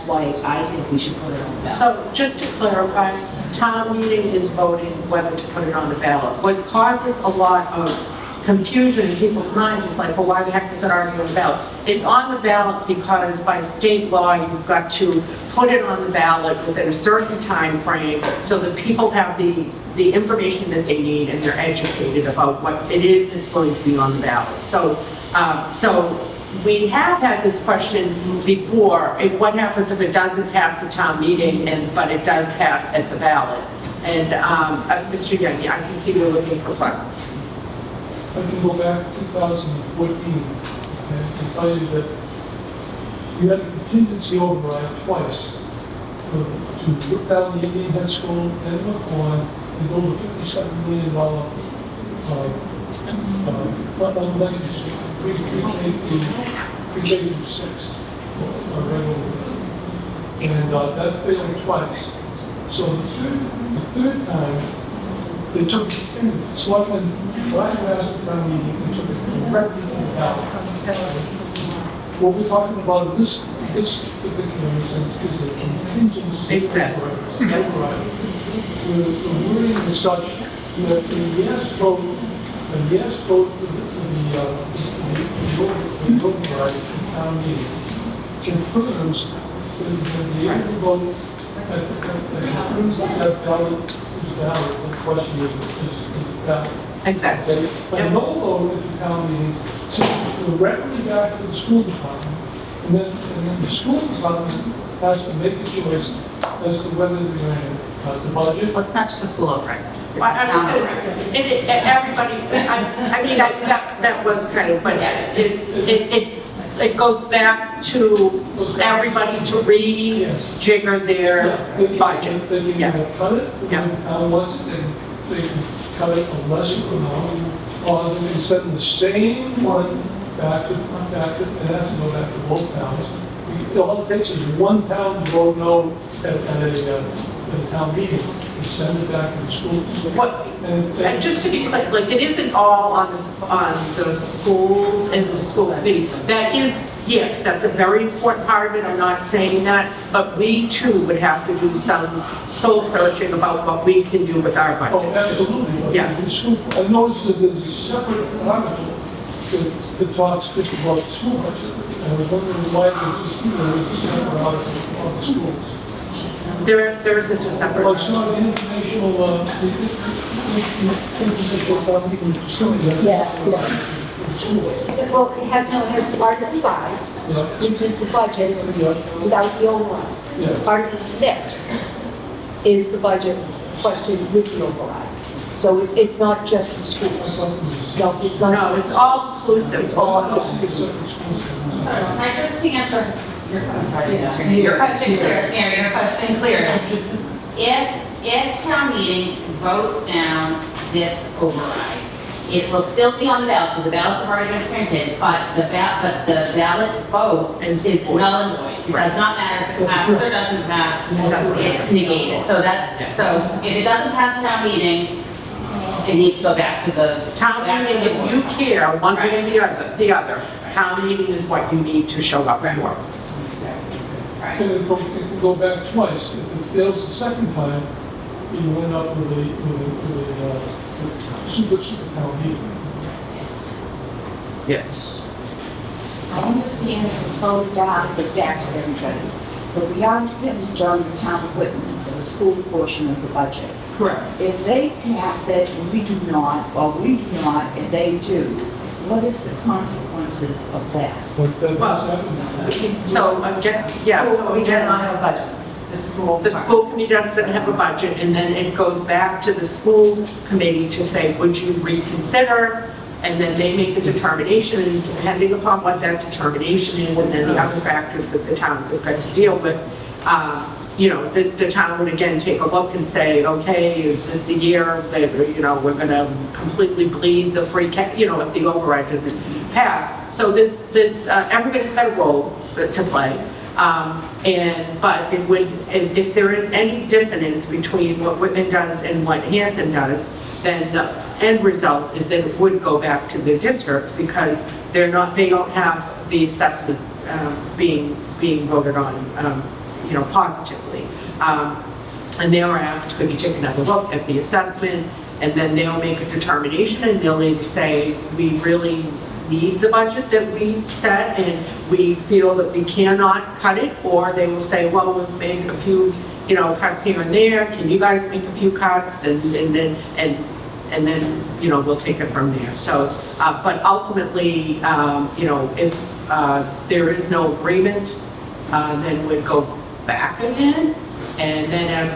why I think we should put it on the ballot. So just to clarify, town meeting is voting whether to put it on the ballot. What causes a lot of confusion in people's minds is like, well, why the heck is it already on the ballot? It's on the ballot because by state law, you've got to put it on the ballot within a certain time frame so that people have the information that they need and they're educated about what it is that's going to be on the ballot. So we have had this question before, what happens if it doesn't pass the town meeting but it does pass at the ballot? And Mr. Young, I can see you're looking for questions. I can go back to 2014 and tell you that we had a contingency override twice to put down the Indian Head School and McCoy and build a $57 million front-line legacy school, pre-K through 6, right over there. And that failed twice. So the third time, they took, selectmen, bypassed the town meeting and took it directly to the ballot. What we're talking about in this particular instance is a contingency. Exactly. Override. The wording is such that the yes vote for the override in town meeting confirms the end vote that confirms that ballot is valid. The question is valid. Exactly. But a no vote at the town meeting sends it directly back to the school department, and then the school department has to make a choice as to whether they're going to cut the budget. Well, it's not just a school override. Well, I was gonna say, everybody, I mean, that was kind of, but it goes back to everybody to rejigger their budget. They can Yeah. cut it, the town wants it, and they can cut it a lesser amount, or they can send the same one back to, it has to go back to both towns. All it takes is one town to vote no at a town meeting, and send it back to the schools. What, and just to be clear, like, it isn't all on the schools and the school committee. That is, yes, that's a very important part of it, I'm not saying that, but we too would have to do some soul searching about what we can do with our budget. Oh, absolutely. But Yeah. the school, I noticed that there's a separate article that talks just about the school budget. And I was wondering why there's a separate article on the schools. There isn't a Well, I separate, saw the informational, Yeah, school. Well, there's Article 5, Yeah. which is the budget without the override. Yes. Article 6 is the budget question with the override. So it's not just the schools. No, it's not. no, it's all inclusive, it's all inclusive. Just to answer your question clear, Mary, your question clear. If town meeting votes down this override, it will still be on the ballot, because the ballots have already been printed, but the ballot vote is null and void. It does not matter if it passes or doesn't pass, it's negated. So if it doesn't pass town meeting, it needs to go back to the Town meeting, if you care, one way or the other, town meeting is what you need to show up for. And it can go back twice. If it fails the second time, you end up with a super town meeting. Yes. I understand if it's voted down, but back to everybody. But we are dependent on the town equipment for the school portion of the budget. Correct. If they pass it and we do not, or we do not and they do, what is the consequences of that? But that Well, does happen. So again, yeah, so again, a budget. the school committee doesn't have a budget, and then it goes back to the school committee to say, would you reconsider? And then they make a determination, and depending upon what that determination is, and then the other factors that the towns have got to deal with, you know, the town would again take a look and say, okay, is this the year that, you know, we're going to completely bleed the free cash, you know, if the override doesn't pass. So everybody's got a role to play. But it would, if there is any dissonance between what Whitman does and what Hanson does, then the end result is that it would go back to the district, because they don't have the assessment being voted on, you know, positively. And they were asked, could you take another look at the assessment? And then they'll make a determination, and they'll either say, we really need the budget that we set and we feel that we cannot cut it, or they will say, well, we've made a few, you know, cuts here and there, can you guys make a few cuts, and then you know, we'll take it from there. So but ultimately, you know, if there is no agreement, then we'd go back again, and then as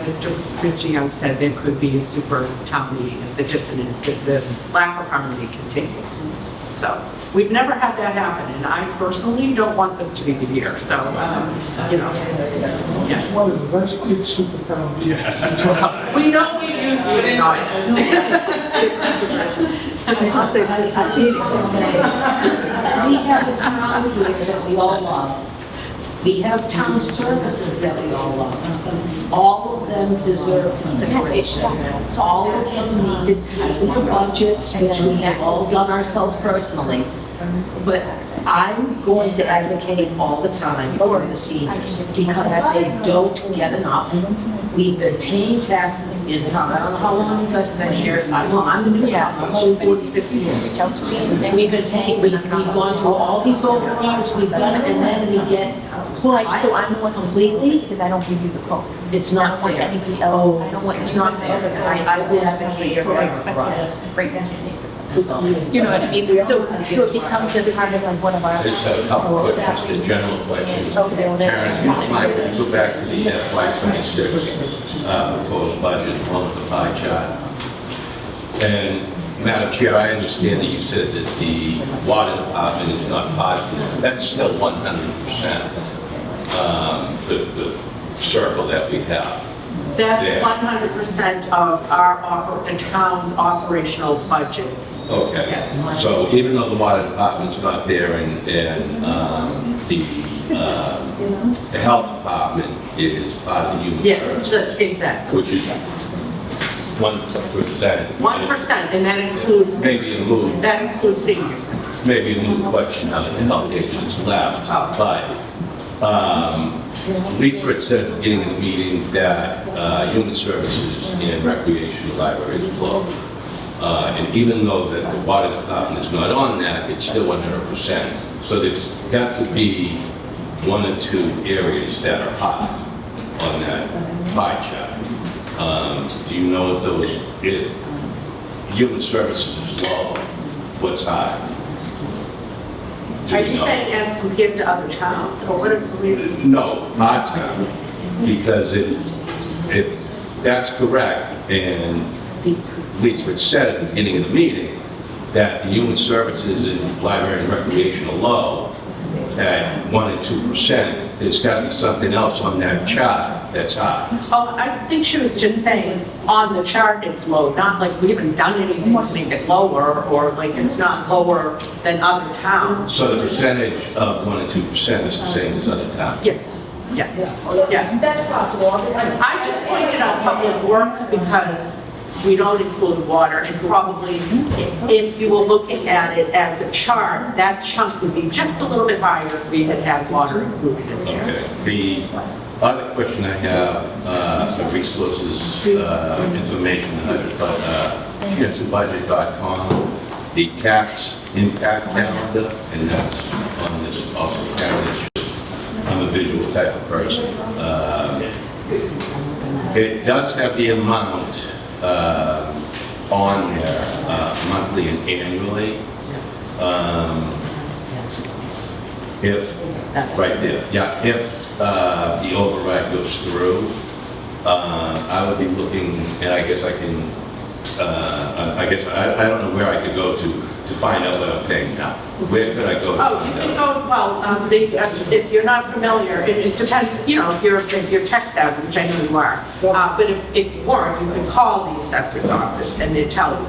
Mr. Young said, there could be a super town meeting if the dissonance, if the lack of harmony continues. So we've never had that happen, and I personally don't want this to be the year, so, you know. It's one of the best big super town meetings. We know we used to be not. We have a town here that we all love. We have town services that we all love. All of them deserve consideration. All of them need to tighten the budgets, which we have all done ourselves personally. But I'm going to advocate all the time for the seniors because they don't get enough. We've been paying taxes in town. I don't know how long you guys have been here. I'm the new guy. I'm only 46 years. We've been paying, we've gone through all these overrides, we've done it, and then we get. So I'm the one completely, because I don't give you the quote. It's not fair. Anybody else, I don't want. It's not fair. I will advocate for us. Break that in. You know what I mean? So it becomes a part of like one of our. I just have a couple of questions, the general questions. Karen, could you go back to the FY26 proposed budget, along with the pie chart? And Madam Chair, I understand that you said that the water department is not part of this. That's still 100%, the circle that we have. That's there. 100% of the town's operational budget. Okay. Yes. So even though the water department's not there and the health department is part of the human services. Yes, exactly. Which is 1%. 1%, and that includes. Maybe a little. That includes seniors. Maybe a little question now that the health agent is left. But Lisa said at the beginning of the meeting that human services and recreation library is low. And even though that the water department is not on that, it's still 100%. So there's got to be one or two areas that are high on that pie chart. Do you know if human services is low, what's high? Are you saying as compared to other towns, or what are you? No, our town, because if that's correct, and Lisa said at the beginning of the meeting, that the human services and library and recreation are low at 1 and 2%, there's got to be something else on that chart that's high. Oh, I think she was just saying on the chart it's low, not like we haven't done anything to make it lower, or like it's not lower than other towns. So the percentage of 1 and 2% is the same as other towns? Yes, yeah. That's possible. I just pointed out Public Works because we don't include water, and probably if you were looking at it as a chart, that chunk would be just a little bit higher if we had had water included in there. Okay. The other question I have, the resources information, HansonBudget.com, the tax impact calendar, and that's on this also calendar. I'm a visual type of person. It does have the amount on there, monthly and annually. If, right there, yeah, if the override goes through, I would be looking, and I guess I can, I don't know where I could go to find out what I'm paying now. Where could I go to Oh, you find can out? go, well, if you're not familiar, it depends, you know, if you're tech savvy, which I know you are. But if you weren't, you can call the assessor's office and they tell you.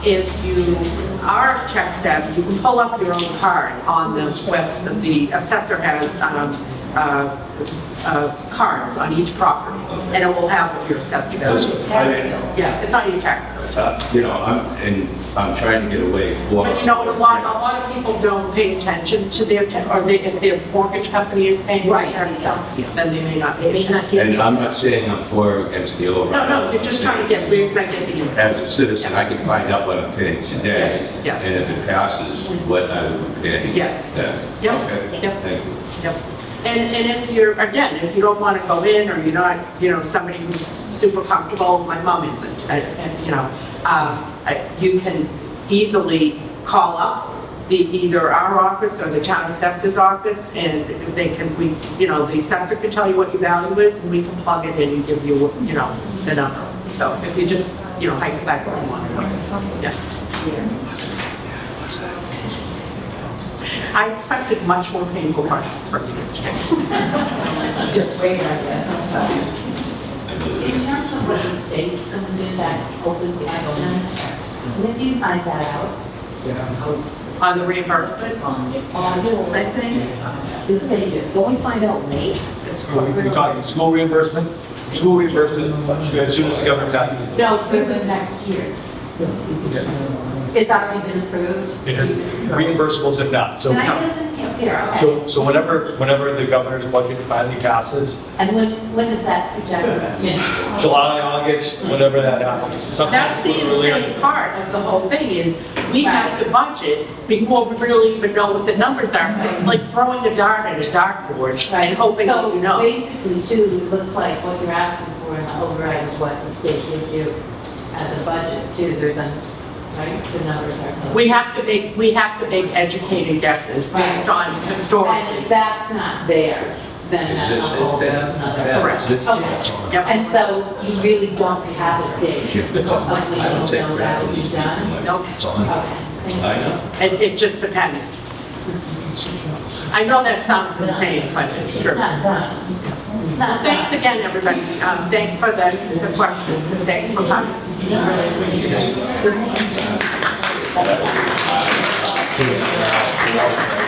If you are tech savvy, you can pull up your own card on the website. The assessor has cards on each property, and it will have what your assessed value. Yeah, it's on your tax bill. You know, I'm trying to get away from. But you know, a lot of people don't pay attention to their, if their mortgage company is paying their tax bill, then they may not pay attention. And I'm not saying I'm for or against the override. No, you're just trying to get, we're trying to get the info. As a citizen, I can find out what I'm paying today. Yes, yes. And if it passes, what I would be paying. Yes. Then. Yep, Okay, yep. thank you. Yep. And if you're, again, if you don't want to go in, or you're not, you know, somebody who's super comfortable, my mom isn't, and you know, you can easily call up either our office or the town assessor's office, and they can, you know, the assessor can tell you what your value is, and we can plug it in and give you, you know, the number. So if you just, you know, hypothetically want to know. Yeah. I expected much more painful questions from you this year. Just wait, I guess. In terms of what the state's going to do, that open question, when do you find that out? On the reimbursement? August, I think. Is it, don't we find out late? We're talking school reimbursement? School reimbursement, as soon as the governor passes. No, for the next year. It's already been approved. It is reimbursables if not, so. Can I listen here? Okay. So whenever the governor's budget finally passes, And when is that projected? July, August, whenever that happens. Sometimes That's the earlier. insane part of the whole thing is we have to budget before we really even know what the numbers are. So it's like throwing a dart at a dartboard and hoping that you know. So basically, too, it looks like what you're asking for in the override is what the state gives you as a budget, too. There's a, right, the numbers are close. We have to make educated guesses based on historical. And if that's not there, then that's a whole another. Correct. Okay. Yep. And so you really don't have a date of when you know that will be done? Nope. Okay. Thank you. It just depends. I know that sounds insane, but it's true. Not done. Not Thanks again, everybody. Thanks for the questions and thanks for coming. Really appreciate it.